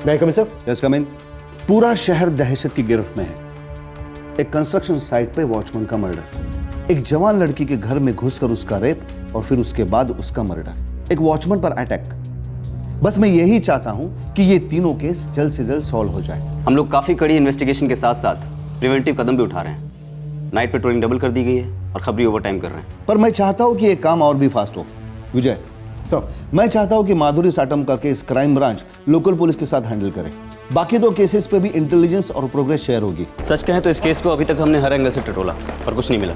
मैं कम सर? यस कम इन। पूरा शहर दहशत की गिरफ्त में है। एक कंस्ट्रक्शन साइट पे वॉचमैन का मर्डर, एक जवान लड़की के घर में घुसकर उसका रेप और फिर उसके बाद उसका मर्डर, एक वॉचमैन पर अटैक। बस मैं यही चाहता हूं कि ये तीनों केस जल्द से जल्द सॉल्व हो जाए। हम लोग काफ़ी कड़ी इन्वेस्टिगेशन के साथ साथ प्रिवेंटिव कदम भी उठा रहे हैं। नाइट पेट्रोलिंग डबल कर दी गई है और खबरी ओवरटाइम कर रहे हैं। पर मैं चाहता हूं कि ये काम और भी फास्ट हो। विजय, तो मैं चाहता हूं कि माधुरी साटम का case crime branch local police के साथ हैंडल करे। बाकी 2 केसेस पे भी इंटेलिजेंस और प्रोग्रेस शेयर होगी। सच कहें तो इस केस को अभी तक हमने हर एंगल से टटोला पर कुछ नहीं मिला।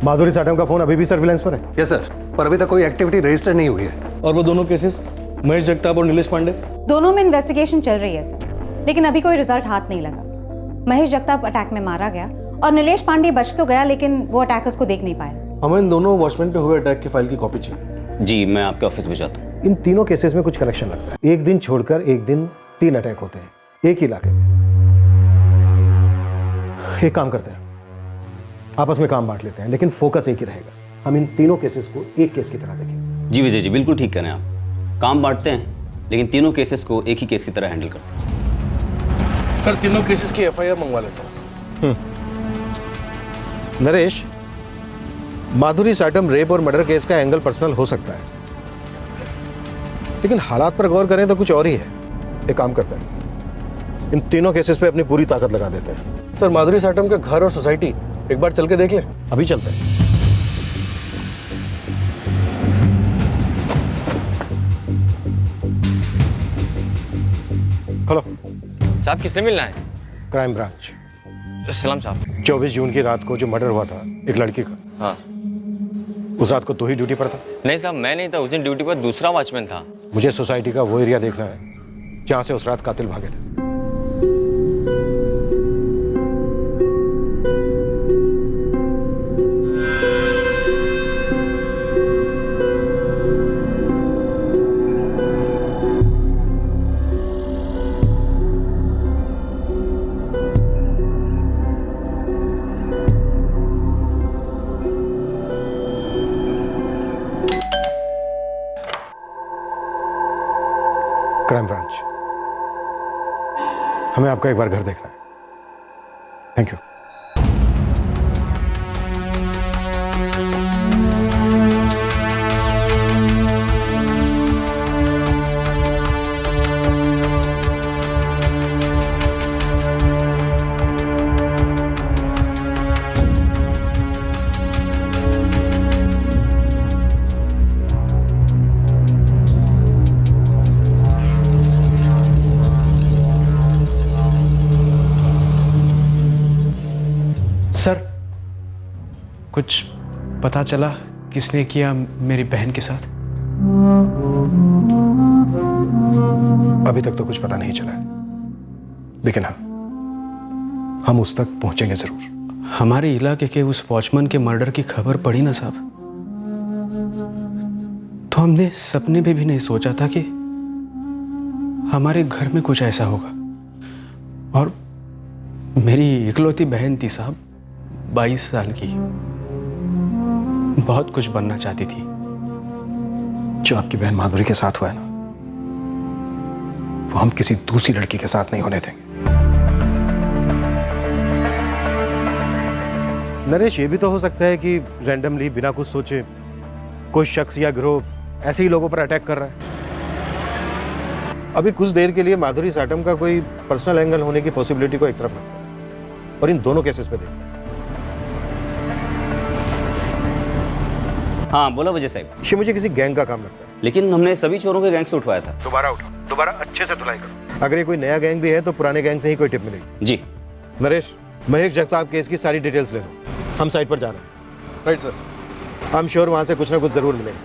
माधुरी साटम का फोन अभी भी सर्विलांस पर है? यस सर, पर अभी तक कोई एक्टिविटी रजिस्टर नहीं हुई है। और वो दोनों केसेस महेश जगताप और नीलेश पांडे? दोनों में इन्वेस्टिगेशन चल रही है सर, लेकिन अभी कोई रिजल्ट हाथ नहीं लगा। महेश जगताप अटैक में मारा गया और नीलेश पांडे बच तो गया, लेकिन वो अटैकर्स को देख नहीं पाया। हमें इन दोनों वॉचमैन पे हुए अटैक की फाइल की कॉपी चाहिए। जी, मैं आपके ऑफिस भिजवाता हूँ। इन तीनों केसेस में कुछ कनेक्शन लगता है। एक दिन छोड़कर एक दिन 3 अटैक होते हैं एक ही इलाके में। एक काम करते हैं, आपस में काम बांट लेते हैं, लेकिन फोकस एक ही रहेगा। हम इन तीनों केसेस को एक केस की तरह देखेंगे। जी विजय जी, बिल्कुल ठीक कह रहे हैं आप। काम बांटते हैं लेकिन तीनों केसेस को एक ही केस की तरह हैंडल करते हैं। सर, तीनों केसेस की FIR मंगवा लेते हैं। नरेश, माधुरी साटम रेप और मर्डर केस का एंगल पर्सनल हो सकता है, लेकिन हालात पर गौर करें तो कुछ और ही है। एक काम करते हैं, इन तीनों केसेस पे अपनी पूरी ताकत लगा देते हैं। सर, माधुरी साटम का घर और सोसाइटी एक बार चल के देख लें। अभी चलते हैं। हेलो साहब, किससे मिलना है? Crime branch. सलाम साहब। 24 जून की रात को जो मर्डर हुआ था एक लड़की का, हाँ। उस रात को तू ही ड्यूटी पर था? नहीं साहब, मैं नहीं था। उस दिन ड्यूटी पर दूसरा वॉचमैन था। मुझे सोसाइटी का वो एरिया देखना है जहां से उस रात कातिल भागे थे। क्राइम ब्रांच, हमें आपका एक बार घर देखना है। Thank you. सर, कुछ पता चला किसने किया मेरी बहन के साथ? अभी तक तो कुछ पता नहीं चला है, लेकिन हाँ, हम उस तक पहुंचेंगे जरूर। हमारे इलाके के उस वॉचमैन के मर्डर की खबर पड़ी ना साहब, तो हमने सपने में भी नहीं सोचा था कि हमारे घर में कुछ ऐसा होगा। और मेरी इकलौती बहन थी साहब, 22 साल की, बहुत कुछ बनना चाहती थी। जो आपकी बहन माधुरी के साथ हुआ है ना, वो हम किसी दूसरी लड़की के साथ नहीं होने देंगे। नरेश, ये भी तो हो सकता है कि रैंडमली बिना कुछ सोचे कोई शख्स या गिरोह ऐसे ही लोगों पर अटैक कर रहा है। अभी कुछ देर के लिए माधुरी साटम का कोई पर्सनल एंगल होने की पॉसिबिलिटी को एक तरफ रखते हैं और इन दोनों केसेस पे देखते हैं। हाँ बोला वजह साहब। ये मुझे किसी गैंग का काम लगता है। लेकिन हमने सभी चोरों के गैंग से उठवाया था। दोबारा उठाओ, दोबारा अच्छे से धुलाई करो। अगर ये कोई नया गैंग भी है तो पुराने गैंग से ही कोई टिप मिलेगी। जी नरेश, महेश जगताप केस की सारी डिटेल्स ले लो, हम साइट पर जा रहे हैं। Right sir. I am sure वहां से कुछ ना कुछ जरूर मिलेगा।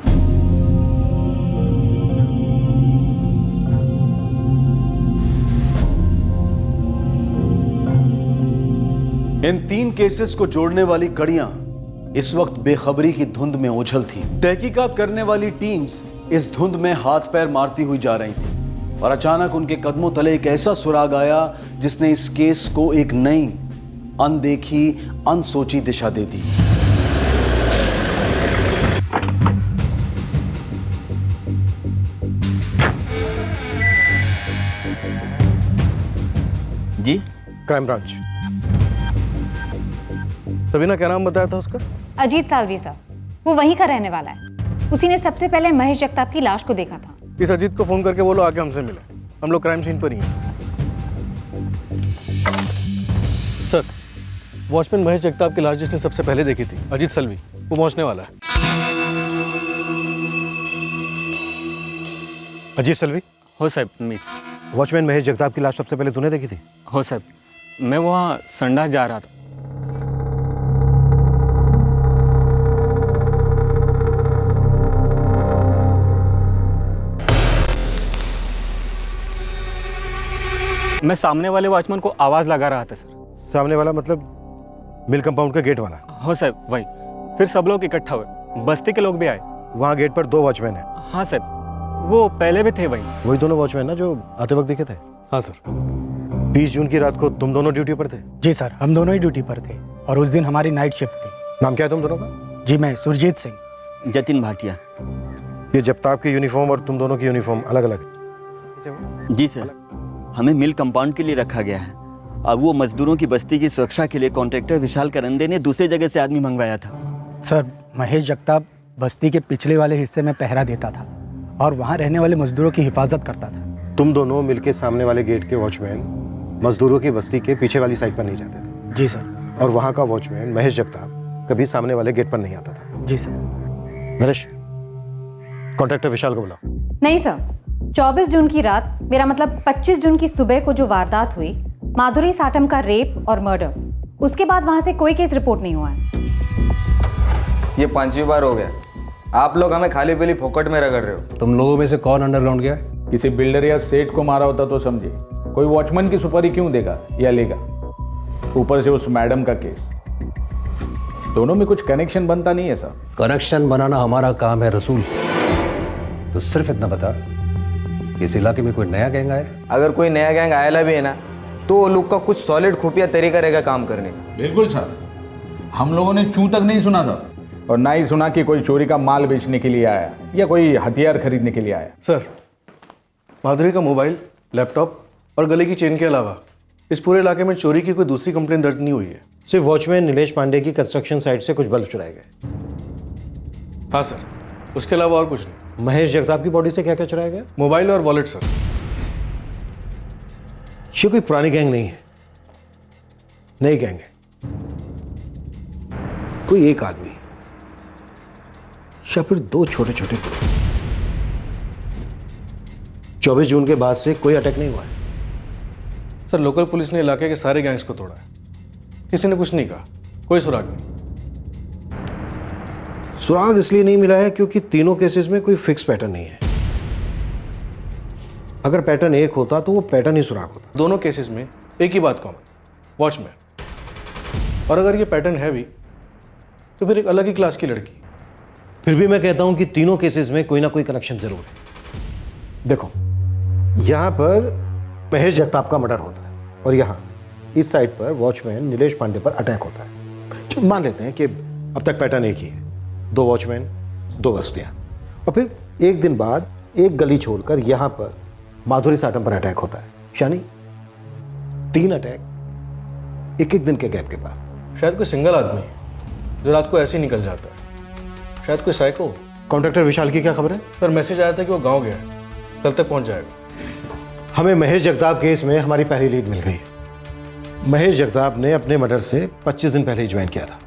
इन 3 केसेस को जोड़ने वाली कड़ियां इस वक्त बेखबरी की धुंध में ओझल थी। तहकीकात करने वाली टीम्स इस धुंध में हाथ पैर मारती हुई जा रही थी और अचानक उनके कदमों तले एक ऐसा सुराग आया जिसने इस केस को एक नई, अनदेखी, अनसोची दिशा दे दी। जी क्राइम ब्रांच। सबीना, क्या नाम बताया था उसका? अजीत सालवी साहब, वो वहीं का रहने वाला है। उसी ने सबसे पहले महेश जगताप की लाश को देखा था। इस अजीत को फोन करके बोलो आके हमसे मिले, हम लोग क्राइम सीन पर ही हैं। सर, वॉचमैन महेश जगताप की लाश जिसने सबसे पहले देखी थी, अजीत सलवी, वो पहुंचने वाला है। अजीत सलवी? हो साहब, मीट। वॉचमैन महेश जगताप की लाश सबसे पहले तूने देखी थी? हो साहब, मैं वहाँ संडा जा रहा था। मैं सामने वाले वॉचमैन को आवाज लगा रहा था सर। सामने वाला मतलब मिल कंपाउंड का गेट वाला? हो साहब, वही। फिर सब लोग इकट्ठा हुए, बस्ती के लोग भी आए। वहाँ गेट पर 2 वॉचमैन हैं? हाँ सर, वो पहले भी थे वही दोनों वॉचमैन ना जो आते वक्त दिखे थे? हाँ सर। 20 जून की रात को तुम दोनों ड्यूटी पर थे? जी सर, हम दोनों ही ड्यूटी पर थे और उस दिन हमारी नाइट शिफ्ट थी। नाम क्या है तुम दोनों का? जी मैं सुरजीत सिंह। जतिन भाटिया। ये जगताप की यूनिफॉर्म और तुम दोनों की यूनिफॉर्म अलग अलग? जी सर, हमें मिल कंपाउंड के लिए रखा गया है। अब वो मजदूरों की बस्ती की सुरक्षा के लिए कॉन्ट्रैक्टर विशाल करंदे ने दूसरी जगह से आदमी मंगवाया था। सर, महेश जगताप बस्ती के पिछले वाले हिस्से में पहरा देता था और वहाँ रहने वाले मजदूरों की हिफाजत करता था। तुम दोनों मिलके सामने वाले गेट के वॉचमैन मजदूरों की बस्ती के पीछे वाली साइड पर नहीं जाते थे? जी सर। और वहाँ का वॉचमैन महेश जगताप कभी सामने वाले गेट पर नहीं आता था? जी सर। नरेश, कॉन्ट्रैक्टर विशाल को बुलाओ। नहीं सर, 24 जून की रात, मेरा मतलब 25 जून की सुबह को जो वारदात हुई, माधुरी साटम का रेप और मर्डर, उसके बाद वहां से कोई केस रिपोर्ट नहीं हुआ है। ये 5वीं बार हो गया। आप लोग हमें खाली पीली फोकट में रगड़ रहे हो। तुम लोगों में से कौन अंडरग्राउंड गया? किसी बिल्डर या सेठ को मारा होता तो समझे, कोई वॉचमैन की सुपारी क्यों देगा या लेगा? ऊपर से उस मैडम का केस, दोनों में कुछ कनेक्शन बनता नहीं है साहब। कनेक्शन बनाना हमारा काम है रसूल। तो सिर्फ इतना बता, इस इलाके में कोई नया गैंग आया? अगर कोई नया गैंग आया भी है ना, तो वो लोग का कुछ सॉलिड खुफिया तरीका रहेगा काम करने का। बिल्कुल सर, हम लोगों ने चूं तक नहीं सुना था और ना ही सुना कि कोई चोरी का माल बेचने के लिए आया या कोई हथियार खरीदने के लिए आया। सर, माधुरी का मोबाइल, लैपटॉप और गले की चेन के अलावा इस पूरे इलाके में चोरी की कोई दूसरी कंप्लेन दर्ज नहीं हुई है। सिर्फ वॉचमैन नीलेश पांडे की कंस्ट्रक्शन साइट से कुछ बल्ब चुराए गए। हाँ सर, उसके अलावा और कुछ नहीं। महेश जगताप की बॉडी से क्या क्या चुराया गया? मोबाइल और वॉलेट सर। ये कोई पुरानी गैंग नहीं है, नई गैंग है। कोई एक आदमी या फिर दो छोटे छोटे ग्रुप। 24 जून के बाद से कोई अटैक नहीं हुआ है। सर, लोकल पुलिस ने इलाके के सारे गैंग्स को तोड़ा है, किसी ने कुछ नहीं कहा, कोई सुराग नहीं। सुराग इसलिए नहीं मिला है क्योंकि तीनों केसेस में कोई फिक्स पैटर्न नहीं है। अगर पैटर्न एक होता तो वो पैटर्न ही सुराग होता। दोनों केसेस में एक ही बात कॉमन, वॉचमैन। और अगर ये पैटर्न है भी तो फिर एक अलग ही क्लास की लड़की। फिर भी मैं कहता हूं कि तीनों केसेस में कोई ना कोई कनेक्शन जरूर है। देखो, यहां पर महेश जगताप का मर्डर होता है और यहां इस साइड पर वॉचमैन नीलेश पांडे पर अटैक होता है। मान लेते हैं कि अब तक पैटर्न एक ही है, 2 वॉचमैन 2 बस्तियां, और फिर एक दिन बाद एक गली छोड़कर यहां पर माधुरी साटम पर अटैक होता है। यानी 3 अटैक एक दिन के गैप के बाद। शायद कोई सिंगल आदमी जो रात को ऐसे ही निकल जाता है, शायद कोई साइको। कॉन्ट्रैक्टर विशाल की क्या खबर है? सर, मैसेज आया था कि वो गांव गया है, कल तक पहुंच जाएगा। हमें महेश जगताप केस में हमारी पहली लीड मिल गई है। महेश जगताप ने अपने मर्डर से 25 दिन पहले ही ज्वाइन किया था,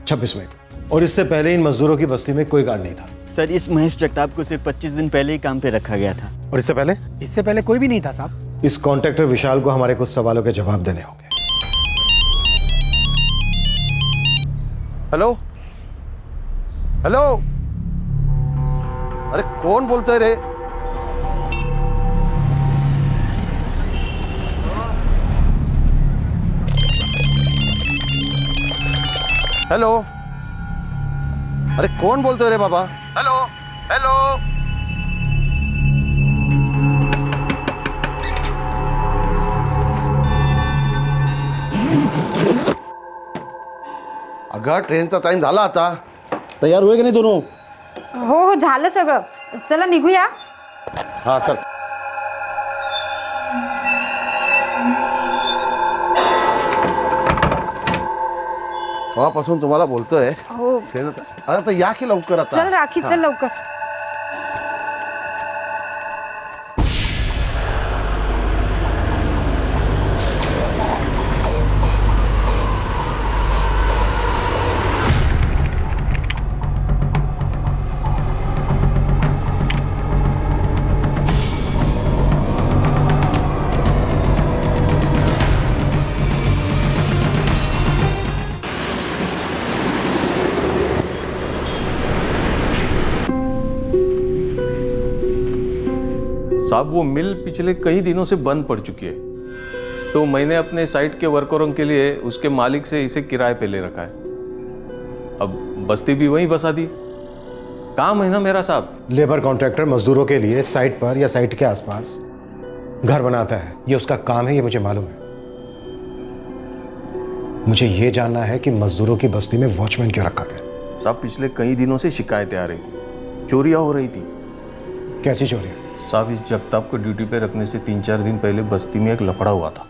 26 मई को, और इससे पहले इन मजदूरों की बस्ती में कोई गार्ड नहीं था। सर, इस महेश जगताप को सिर्फ 25 दिन पहले ही काम पे रखा गया था। और इससे पहले? इससे पहले कोई भी नहीं था साहब। इस कॉन्ट्रैक्टर विशाल को हमारे कुछ सवालों के जवाब देने होंगे। हेलो हेलो, अरे कौन बोलते रे? हेलो, अरे कौन बोलते रे बाबा? हेलो हेलो, अगं ट्रेनचा टाइम झाला आता. तयार हुए की नाही दोनों? हो झालं सगळं. चला निघूया. हा चल. तेव्हापासून तुम्हाला बोलतोय. हो. आता या की लवकर आता. चल राखी चल लवकर. साहब वो मिल पिछले कई दिनों से बंद पड़ चुकी है, तो मैंने अपने साइट के वर्करों के लिए उसके मालिक से इसे किराए पे ले रखा है. अब बस्ती भी वहीं बसा दी. काम है ना मेरा साहब. लेबर कॉन्ट्रैक्टर मजदूरों के लिए साइट पर या साइट के आसपास घर बनाता है, ये उसका काम है, ये मुझे मालूम है. मुझे ये जानना है कि मजदूरों की बस्ती में वॉचमैन क्यों रखा गया. साहब पिछले कई दिनों से शिकायतें आ रही थी, चोरियां हो रही थी. कैसी चोरियां? साहब इस जगताप को ड्यूटी पे रखने से 3-4 दिन पहले बस्ती में एक लफड़ा हुआ था.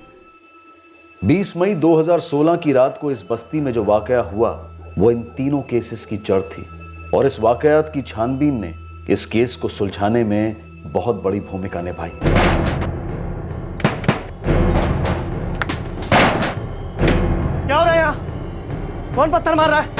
20 मई 2016 की रात को इस बस्ती में जो वाकया हुआ वो इन तीनों केसेस की जड़ थी, और इस वाकयात की छानबीन ने इस केस को सुलझाने में बहुत बड़ी भूमिका निभाई. क्या हो रहा है यहाँ? कौन पत्थर मार रहा है?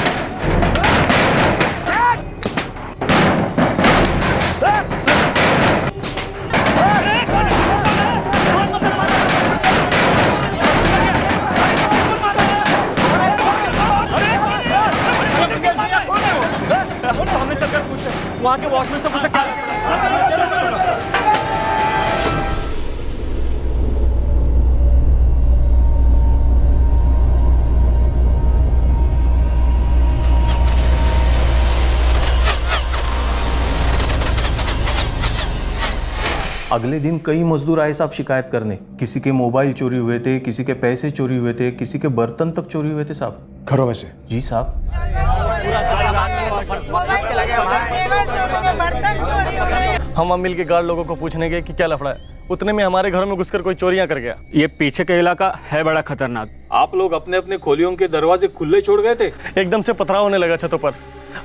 वहां के वॉचमैन से पूछे क्या? अगले दिन कई मजदूर आए साहब शिकायत करने. किसी के मोबाइल चोरी हुए थे, किसी के पैसे चोरी हुए थे, किसी के बर्तन तक चोरी हुए थे साहब. घरों में से? जी साहब. हम मिल के गार्ड लोगों को पूछने गए कि क्या लफड़ा है, उतने में हमारे घरों में घुसकर कोई चोरियां कर गया। ये पीछे का इलाका है बड़ा खतरनाक। आप लोग अपने अपने खोलियों के दरवाजे खुले छोड़ गए थे। एकदम से पथराव होने लगा छतों पर,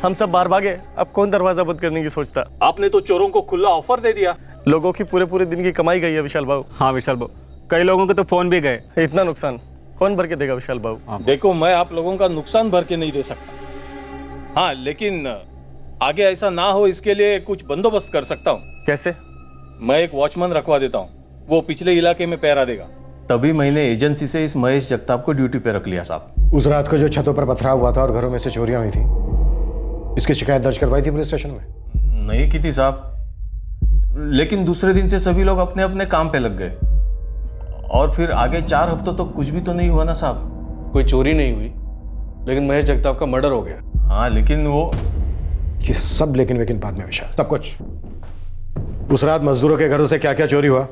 हम सब बाहर भागे। अब कौन दरवाजा बंद करने की सोचता। आपने तो चोरों को खुला ऑफर दे दिया। लोगों की पूरे दिन की कमाई गई है विशाल बाबू। हाँ विशाल बाबू, कई लोगों के तो फोन भी गए। इतना नुकसान कौन भर के देगा विशाल बाबू? देखो, मैं आप लोगों का नुकसान भर के नहीं दे सकता, हाँ, लेकिन आगे ऐसा ना हो इसके लिए कुछ बंदोबस्त कर सकता हूँ। कैसे? मैं एक वॉचमैन रखवा देता हूँ, वो पिछले इलाके में पहरा देगा। तभी मैंने एजेंसी से इस महेश जगताप को ड्यूटी पे रख लिया साहब। उस रात को जो छतों पर पथराव हुआ था और घरों में से चोरियां हुई थी, इसकी शिकायत दर्ज करवाई थी पुलिस स्टेशन में? नहीं की थी साहब, लेकिन दूसरे दिन से सभी लोग अपने अपने काम पे लग गए और फिर आगे 4 हफ्तों तो कुछ भी तो नहीं हुआ ना साहब। कोई चोरी नहीं हुई, लेकिन महेश जगताप का मर्डर हो गया। हाँ, लेकिन वो ये सब लेकिन बाद में विशाल, सब कुछ। उस रात मजदूरों के घरों से क्या क्या चोरी हुआ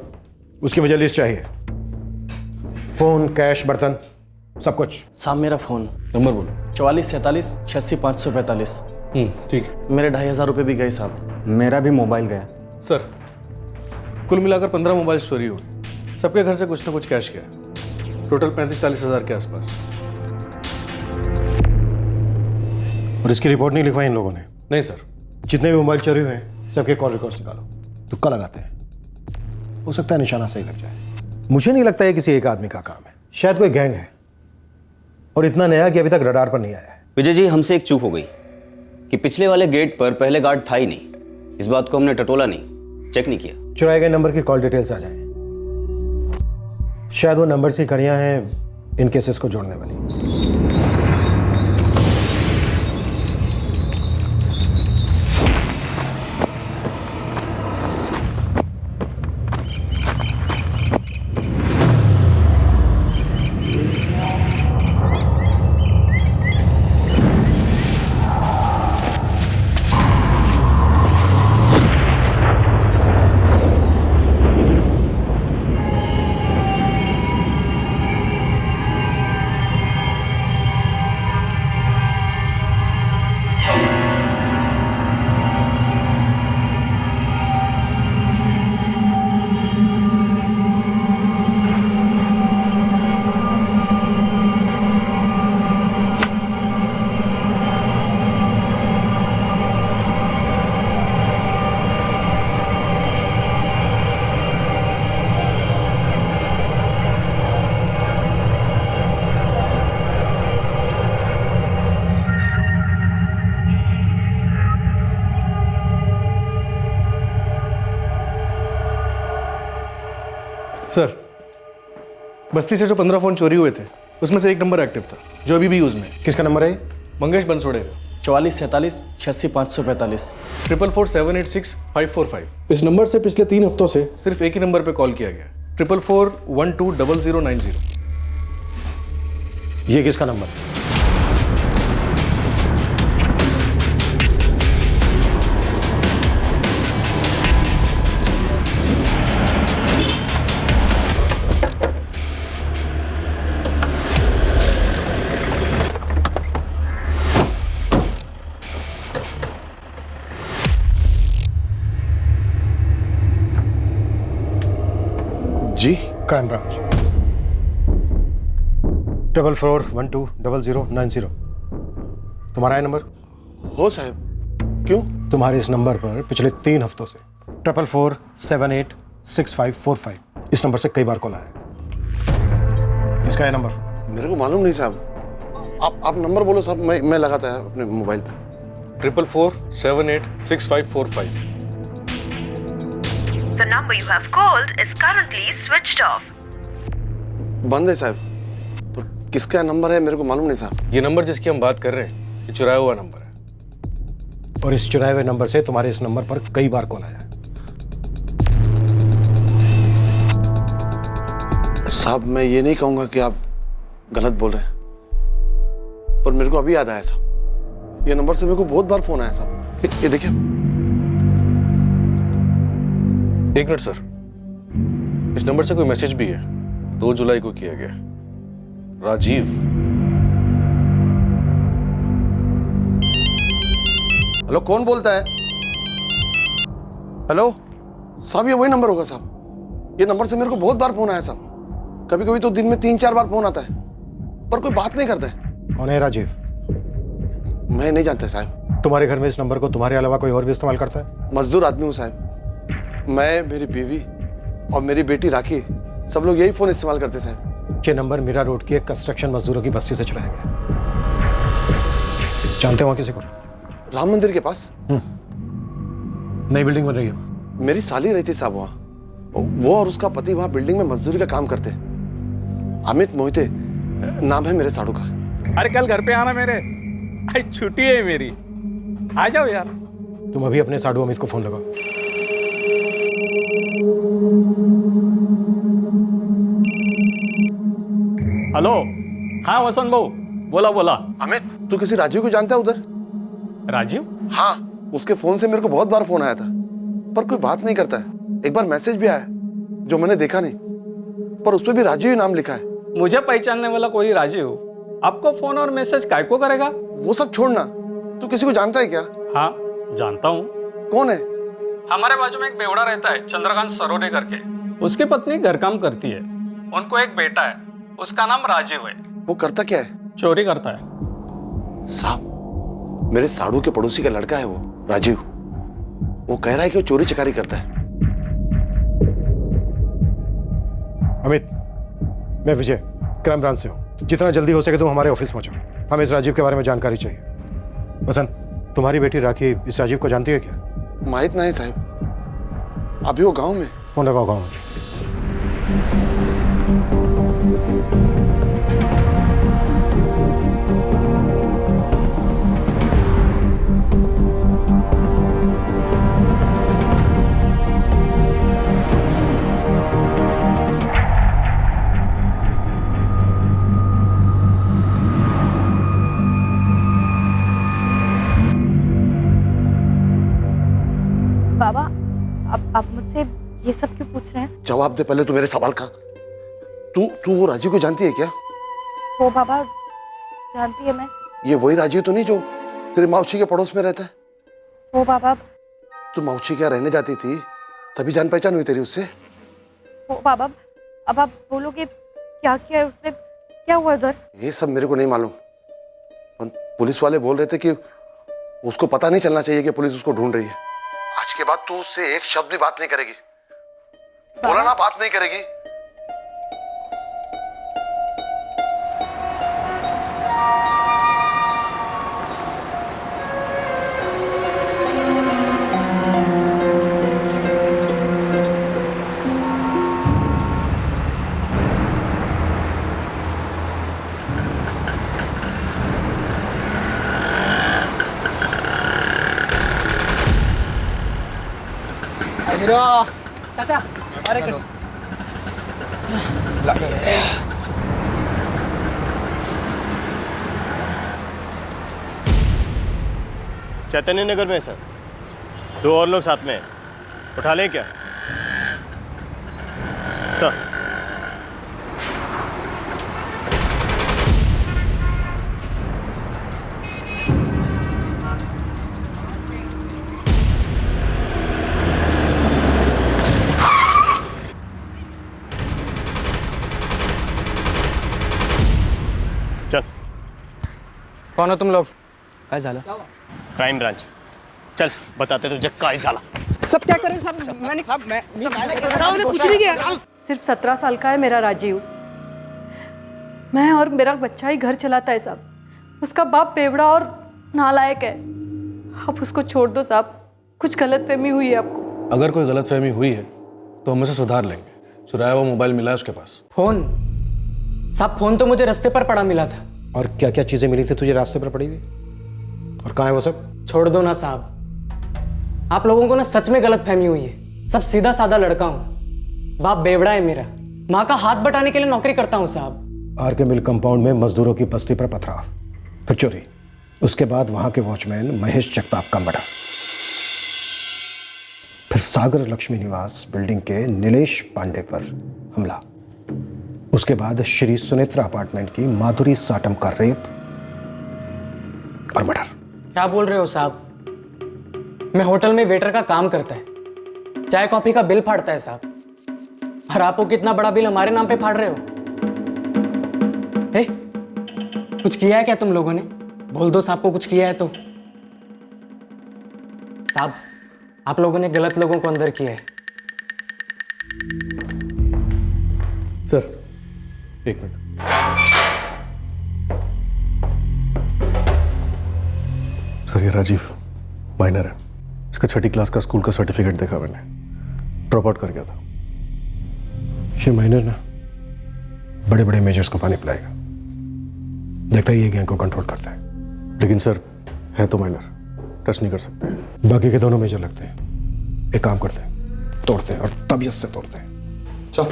उसकी मुझे लिस्ट चाहिए। फोन, कैश, बर्तन, सब कुछ। साहब मेरा फोन नंबर बोलो। 4447866545। ठीक है। मेरे 2500 रुपये भी गए साहब। मेरा भी मोबाइल गया। सर, कुल मिलाकर 15 मोबाइल चोरी हुए, सबके घर से कुछ ना कुछ कैश गया, टोटल 35-40 हज़ार के आसपास। और इसकी रिपोर्ट नहीं लिखवाई इन लोगों ने? नहीं सर। जितने भी मोबाइल चोरी हुए हैं सबके कॉल रिकॉर्ड्स निकालो, तुक्का लगाते हैं, हो सकता है निशाना सही लग जाए। मुझे नहीं लगता है किसी एक आदमी का काम है, शायद कोई गैंग है, और इतना नया कि अभी तक रडार पर नहीं आया है। विजय जी, हमसे एक चूक हो गई कि पिछले वाले गेट पर पहले गार्ड था ही नहीं। इस बात को हमने टटोला नहीं, चेक नहीं किया। चुराए गए नंबर की कॉल डिटेल्स आ जाए, शायद वो नंबर की कड़ियां हैं इन केसेस को जोड़ने वाली। सर, बस्ती से जो 15 फोन चोरी हुए थे उसमें से एक नंबर एक्टिव था जो अभी भी यूज में है। किसका नंबर है? मंगेश बंसोड़े का। 4447866545। 444-786-545। इस नंबर से पिछले 3 हफ्तों से सिर्फ एक ही नंबर पे कॉल किया गया, 444-120090। ये किसका नंबर? जी, क्राइम ब्रांच। 444-120090। तुम्हारा है नंबर? हो साहब। क्यों? तुम्हारे इस नंबर पर पिछले 3 हफ्तों से 444-786545 इस नंबर से कई बार कॉल आया। इसका है नंबर? मेरे को मालूम नहीं साहब। आप नंबर बोलो साहब, मैं लगाता है अपने मोबाइल पे। 444-786545। The number you have called is currently switched off. बंद है साहब। तो किसका नंबर है मेरे को मालूम नहीं साहब। ये नंबर जिसकी हम बात कर रहे हैं ये चुराया हुआ नंबर है। और इस चुराए हुए नंबर से तुम्हारे इस नंबर पर कई बार कॉल आया। साहब, मैं ये नहीं कहूंगा कि आप गलत बोल रहे हैं, पर मेरे को अभी याद आया साहब, ये नंबर से मेरे को बहुत बार फोन आया साहब। ये देखिए। एक मिनट सर, इस नंबर से कोई मैसेज भी है, 2 जुलाई को किया गया। राजीव। हेलो, कौन बोलता है? हेलो। साहब ये वही नंबर होगा साहब। ये नंबर से मेरे को बहुत बार फोन आया साहब। कभी कभी तो दिन में 3-4 बार फोन आता है, पर कोई बात नहीं करता है। कौन है राजीव? मैं नहीं जानता साहब। तुम्हारे घर में इस नंबर को तुम्हारे अलावा कोई और भी इस्तेमाल करता है? मजदूर आदमी हूँ साहब। मैं, मेरी बीवी और मेरी बेटी राखी, सब लोग यही फोन इस्तेमाल करते साहब। ये नंबर मीरा रोड की एक कंस्ट्रक्शन मजदूरों की बस्ती से चलाया गया। जानते हो किसी को? राम मंदिर के पास नई बिल्डिंग बन रही है। मेरी साली रहती साहब वहाँ। वो और उसका पति वहाँ बिल्डिंग में मजदूरी का काम करते। अमित मोहिते नाम है मेरे साड़ू का। अरे कल घर पे आना मेरे, छुट्टी है मेरी, आ जाओ यार। तुम अभी अपने साड़ू अमित को फोन लगाओ। हेलो, हाँ वसंत भाऊ, बोला बोला। अमित, तू किसी राजीव को जानता है उधर? राजीव? हाँ, उसके फोन से मेरे को बहुत बार फोन आया था, पर कोई बात नहीं करता है। एक बार मैसेज भी आया जो मैंने देखा नहीं, पर उसपे भी राजीव ही नाम लिखा है। मुझे पहचानने वाला कोई राजीव आपको फोन और मैसेज काय को करेगा? वो सब छोड़ना, तू किसी को जानता है क्या? हाँ जानता हूँ। कौन है? हमारे बाजू में एक बेवड़ा रहता है, चंद्रकांत सरोदे करके। उसकी पत्नी घर काम करती है, उनको एक बेटा है, उसका नाम राजीव है। वो करता क्या है? चोरी करता है साहब। मेरे साड़ू के पड़ोसी का लड़का है वो राजीव। वो कह रहा है कि वो चोरी चकारी करता है। अमित, मैं विजय, क्राइम ब्रांच से हूँ। जितना जल्दी हो सके तुम हमारे ऑफिस पहुंचो, हमें इस राजीव के बारे में जानकारी चाहिए। वसंत, तुम्हारी बेटी राखी इस राजीव को जानती है क्या? माहित नहीं साहब, अभी वो गांव में। फोन लगाओ गाँव में। बाबा, आप मुझसे ये सब क्यों पूछ रहे हैं? जवाब दे पहले तू मेरे सवाल का। तू वो राजीव को जानती है क्या? वो बाबा, जानती है मैं। ये वही राजीव तो नहीं जो तेरे मौसी के पड़ोस में रहता है? वो बाबा। तू मौसी क्या रहने जाती थी, तभी जान पहचान हुई तेरी उससे? वो बाबा, अब आप बोलोगे क्या किया है उसने, क्या हुआ उधर? ये सब मेरे को नहीं मालूम, पर पुलिस वाले बोल रहे थे कि उसको पता नहीं चलना चाहिए कि पुलिस उसको ढूंढ रही है। आज के बाद तू उससे एक शब्द भी बात नहीं करेगी। बोला ना, बात नहीं करेगी। चाचा, अरे चैतन्य नगर में सर, 2 और लोग साथ में हैं। उठा लें क्या सर? चल। कौन हो तुम लोग? काय झालं? Crime branch. चल बताते तुझे काय झाला। सब क्या करें साहब? मैंने कुछ नहीं किया। सिर्फ 17 साल का है मेरा राजीव। मैं और मेरा बच्चा ही घर चलाता है साहब। उसका बाप बेवड़ा और नालायक है। आप उसको छोड़ दो साहब, कुछ गलतफहमी हुई है आपको। अगर कोई गलतफहमी हुई है तो हम उसे सुधार लेंगे। चुराया हुआ मोबाइल मिला है उसके पास। फोन साहब, फोन तो मुझे रास्ते पर पड़ा मिला था। और क्या क्या चीजें मिली थी तुझे रास्ते पर पड़ी हुई? और कहाँ है वो सब? छोड़ दो ना साहब, आप लोगों को ना सच में गलतफहमी हुई है। सब सीधा साधा लड़का हूँ, बाप बेवड़ा है मेरा, माँ का हाथ बटाने के लिए नौकरी करता हूँ साहब। आर के मिल कंपाउंड में मजदूरों की बस्ती पर पथराव, फिर चोरी, उसके बाद वहां के वॉचमैन महेश जगताप का मर्डर, फिर सागर लक्ष्मी निवास बिल्डिंग के नीलेश पांडे पर हमला, उसके बाद श्री सुनेत्रा अपार्टमेंट की माधुरी साटम का रेप और मर्डर। क्या बोल रहे हो साहब? मैं होटल में वेटर का काम करता है, चाय कॉफी का बिल फाड़ता है साहब, और आप वो कितना बड़ा बिल हमारे नाम पे फाड़ रहे हो। ए, कुछ किया है क्या तुम लोगों ने? बोल दो साहब को कुछ किया है तो। साहब, आप लोगों ने गलत लोगों को अंदर किया है। सर एक मिनट। सर ये राजीव माइनर है, इसका 6ठी क्लास का स्कूल का सर्टिफिकेट देखा मैंने, ड्रॉप आउट कर गया था। ये माइनर ना बड़े बड़े मेजर्स को पानी पिलाएगा, देखता ही ये गैंग को कंट्रोल करता है। लेकिन सर है तो माइनर, टच नहीं कर सकते। बाकी के दोनों मेजर लगते हैं। एक काम करते हैं, तोड़ते हैं और तबीयत से तोड़ते हैं। चल।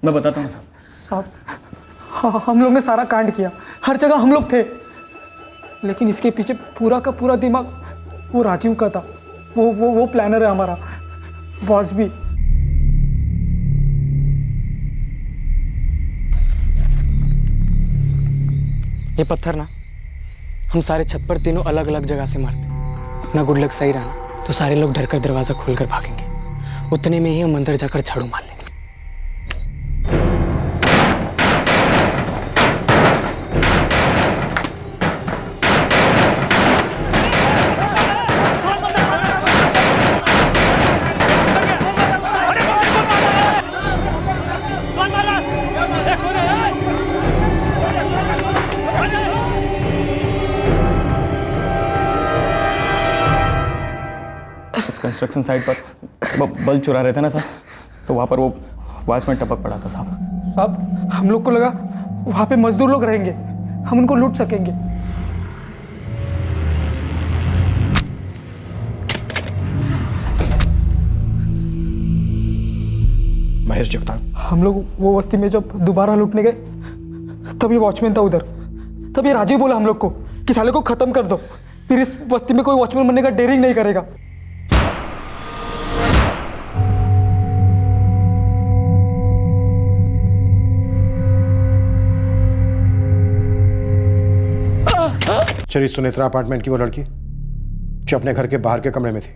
मैं बताता हूँ साहब, हम लोग ने सारा कांड किया, हर जगह हम लोग थे, लेकिन इसके पीछे पूरा का पूरा दिमाग वो राजीव का था। वो प्लानर है हमारा, बॉस भी। ये पत्थर ना हम सारे छत पर तीनों अलग अलग जगह से मारते। अपना गुड लक सही रहा तो सारे लोग डर कर दरवाजा खोलकर भागेंगे, उतने में ही हम अंदर जाकर झाड़ू मार लेंगे। कंस्ट्रक्शन साइट पर बल्ब चुरा रहे थे ना साहब, तो वहाँ पर वो वॉचमैन टपक पड़ा था साहब। हम लोग को लगा वहाँ पे मजदूर लोग रहेंगे, हम उनको लूट सकेंगे। महेश जगताप, हम लोग वो बस्ती में जब दोबारा लूटने गए तभी वॉचमैन था उधर। तभी राजीव बोला हम लोग को कि साले को खत्म कर दो, फिर इस बस्ती में कोई वॉचमैन बनने का डेयरिंग नहीं करेगा। चलिए सुनेत्रा अपार्टमेंट की वो लड़की जो अपने घर के बाहर के कमरे में थी।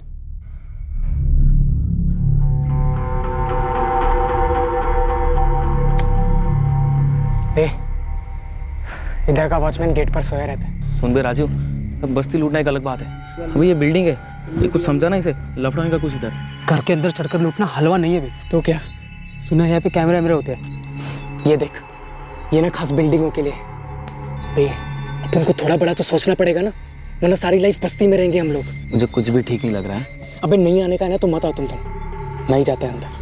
इधर का वॉचमैन गेट पर सोया रहता है। सुन बे राजीव, अब बस्ती लूटना एक अलग बात है। अभी ये बिल्डिंग है, ये कुछ समझा ना, इसे लफड़ाने का कुछ इधर। घर के अंदर चढ़कर लूटना हलवा नहीं है भी तो क्या? सुना है यहाँ पे कैमरे वैमरे होते हैं। ये देख, ये ना खास बिल्डिंगों के लिए बे, अपन को थोड़ा बड़ा तो सोचना पड़ेगा ना, वरना सारी लाइफ बस्ती में रहेंगे हम लोग। मुझे कुछ भी ठीक नहीं लग रहा है। अबे नहीं आने का है ना तो मत आओ तुम नहीं जाते अंदर।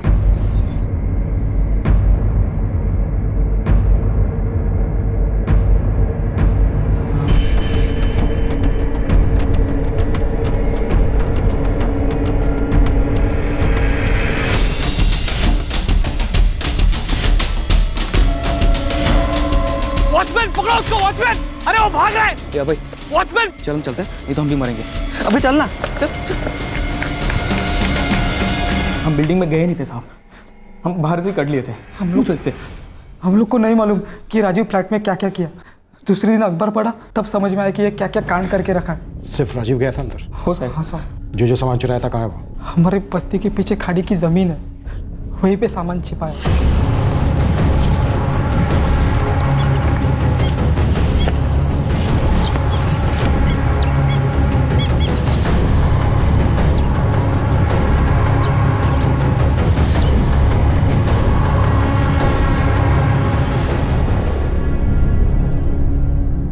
वॉचमैन पकड़ो उसको, वॉचमैन! अरे वो भाग रहा है। क्या भाई? वॉचमैन! चल हम चलते हैं, नहीं तो हम भी मरेंगे। अबे चलना, चल चल। हम बिल्डिंग में गए नहीं थे साहब, हम बाहर से कर लिए थे। हम लोग को नहीं मालूम कि राजीव फ्लैट में क्या क्या किया। दूसरे दिन अखबार पढ़ा तब समझ में आया कि ये क्या क्या कांड करके रखा है। सिर्फ राजीव गया था अंदर? हो साहब। हाँ साहब। जो सामान चुराया था कहाँ वो? हमारे बस्ती के पीछे खाड़ी की जमीन है, वहीं पे सामान छिपाया।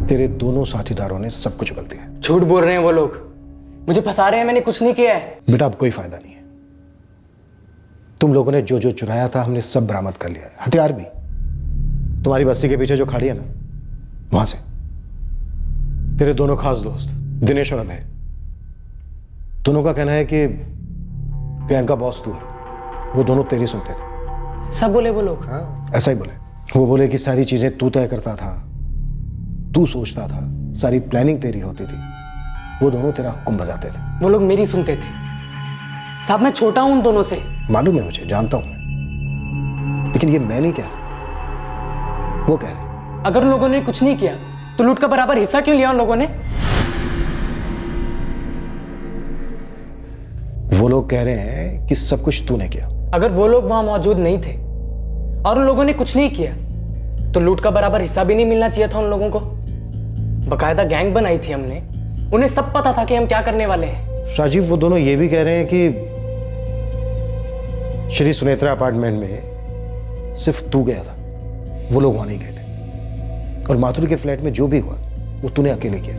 तेरे दोनों साथीदारों ने सब कुछ गलती है। झूठ बोल रहे हैं वो लोग, मुझे फंसा रहे हैं, मैंने कुछ नहीं किया है। बेटा अब कोई फायदा नहीं है, तुम लोगों ने जो जो चुराया था हमने सब बरामद कर लिया है, हथियार भी। तुम्हारी बस्ती के पीछे जो खाड़ी है ना, वहां से तेरे दोनों खास दोस्त दिनेश और अभय, दोनों का कहना है कि गैंग का बॉस तू है। वो दोनों तेरी सुनते थे। सब बोले वो लोग? हाँ ऐसा ही बोले। वो बोले कि सारी चीजें तू तय करता था, तू सोचता था, सारी प्लानिंग तेरी होती थी, वो दोनों तेरा हुक्म बजाते थे। वो लोग मेरी सुनते थे, साहब मैं छोटा हूं उन दोनों से। मालूम है मुझे, जानता हूं मैं, लेकिन ये मैं नहीं कह रहा, वो कह रहे। अगर उन लोगों ने कुछ नहीं किया तो लूट का बराबर हिस्सा क्यों लिया उन लोगों ने? वो लोग कह रहे हैं कि सब कुछ तूने किया। अगर वो लोग वहां मौजूद नहीं थे और उन लोगों ने कुछ नहीं किया तो लूट का बराबर हिस्सा भी नहीं मिलना चाहिए था उन लोगों को। बकायदा गैंग बनाई थी हमने, उन्हें सब पता था कि हम क्या करने वाले हैं। राजीव, वो दोनों ये भी कह रहे हैं कि श्री सुनेत्रा अपार्टमेंट में सिर्फ तू गया था, वो लोग वहां नहीं गए थे, और माथुर के फ्लैट में जो भी हुआ वो तूने अकेले किया।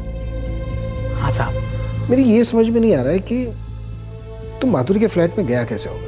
हाँ साहब। मेरी ये समझ में नहीं आ रहा है कि तू माथुर के फ्लैट में गया कैसे होगा।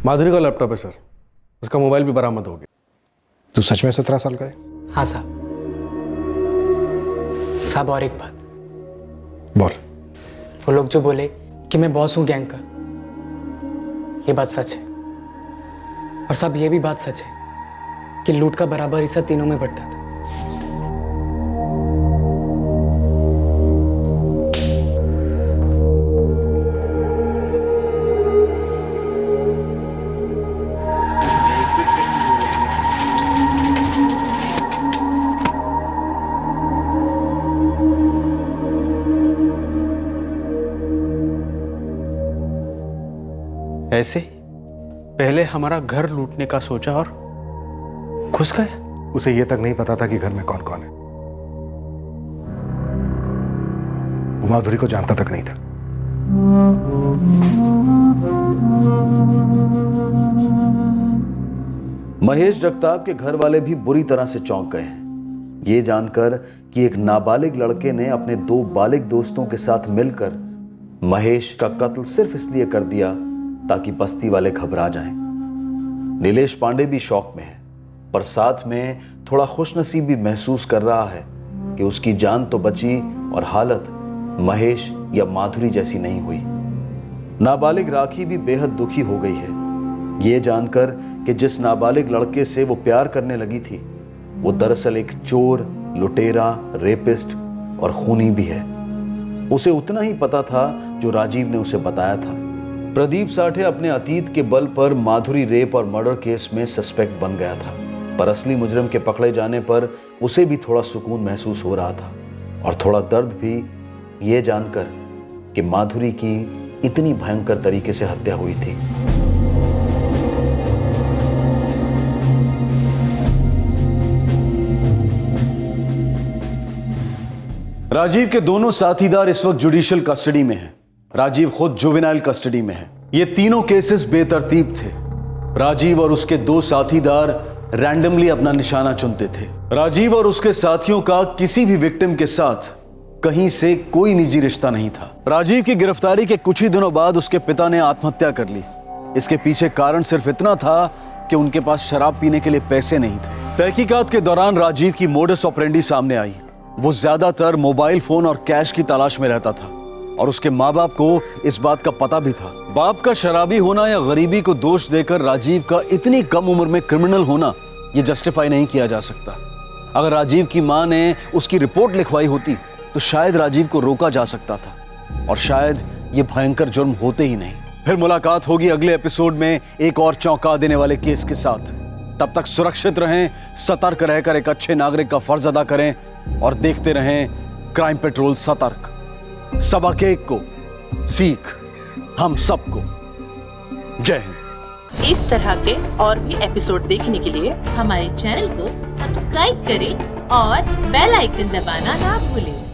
माधुरी का लैपटॉप है सर, उसका मोबाइल भी बरामद हो गया। तू सच में 17 साल का है? हाँ साहब। साहब और एक बात। बोल। वो लोग जो बोले कि मैं बॉस हूं गैंग का, ये बात सच है। और साहब ये भी बात सच है कि लूट का बराबर हिस्सा तीनों में बढ़ता था। ऐसे पहले हमारा घर लूटने का सोचा और घुस गए। उसे यह तक नहीं पता था कि घर में कौन कौन है। वो माधुरी को जानता तक नहीं था। महेश जगताप के घर वाले भी बुरी तरह से चौंक गए हैं ये जानकर कि एक नाबालिग लड़के ने अपने 2 बालिग दोस्तों के साथ मिलकर महेश का कत्ल सिर्फ इसलिए कर दिया ताकि बस्ती वाले घबरा जाएं। नीलेश पांडे भी शौक में है, पर साथ में थोड़ा खुशनसीब भी महसूस कर रहा है कि उसकी जान तो बची और हालत महेश या माधुरी जैसी नहीं हुई। नाबालिग राखी भी बेहद दुखी हो गई है ये जानकर कि जिस नाबालिग लड़के से वो प्यार करने लगी थी वो दरअसल एक चोर, लुटेरा, रेपिस्ट और खूनी भी है। उसे उतना ही पता था जो राजीव ने उसे बताया था। प्रदीप साठे अपने अतीत के बल पर माधुरी रेप और मर्डर केस में सस्पेक्ट बन गया था, पर असली मुजरिम के पकड़े जाने पर उसे भी थोड़ा सुकून महसूस हो रहा था और थोड़ा दर्द भी ये जानकर कि माधुरी की इतनी भयंकर तरीके से हत्या हुई थी। राजीव के दोनों साथीदार इस वक्त जुडिशियल कस्टडी में हैं। राजीव खुद जुवेनाइल कस्टडी में है। ये तीनों केसेस बेतरतीब थे। राजीव और उसके 2 साथीदार रैंडमली अपना निशाना चुनते थे। राजीव और उसके साथियों का किसी भी विक्टिम के साथ कहीं से कोई निजी रिश्ता नहीं था। राजीव की गिरफ्तारी के कुछ ही दिनों बाद उसके पिता ने आत्महत्या कर ली। इसके पीछे कारण सिर्फ इतना था कि उनके पास शराब पीने के लिए पैसे नहीं थे। तहकीकात के दौरान राजीव की मोडस ऑपरेंडी सामने आई। वो ज्यादातर मोबाइल फोन और कैश की तलाश में रहता था और उसके माँ बाप को इस बात का पता भी था। बाप का शराबी होना या गरीबी को दोष देकर राजीव का इतनी कम उम्र में क्रिमिनल होना ये जस्टिफाई नहीं किया जा सकता। अगर राजीव की माँ ने उसकी रिपोर्ट लिखवाई होती तो शायद राजीव को रोका जा सकता था और शायद ये भयंकर जुर्म होते ही नहीं। फिर मुलाकात होगी अगले एपिसोड में एक और चौंका देने वाले केस के साथ। तब तक सुरक्षित रहें, सतर्क रहकर एक अच्छे नागरिक का फर्ज अदा करें और देखते रहें क्राइम पेट्रोल सतर्क। सबक एक को सीख हम सबको। जय हिंद। इस तरह के और भी एपिसोड देखने के लिए हमारे चैनल को सब्सक्राइब करें और बेल आइकन दबाना ना भूलें।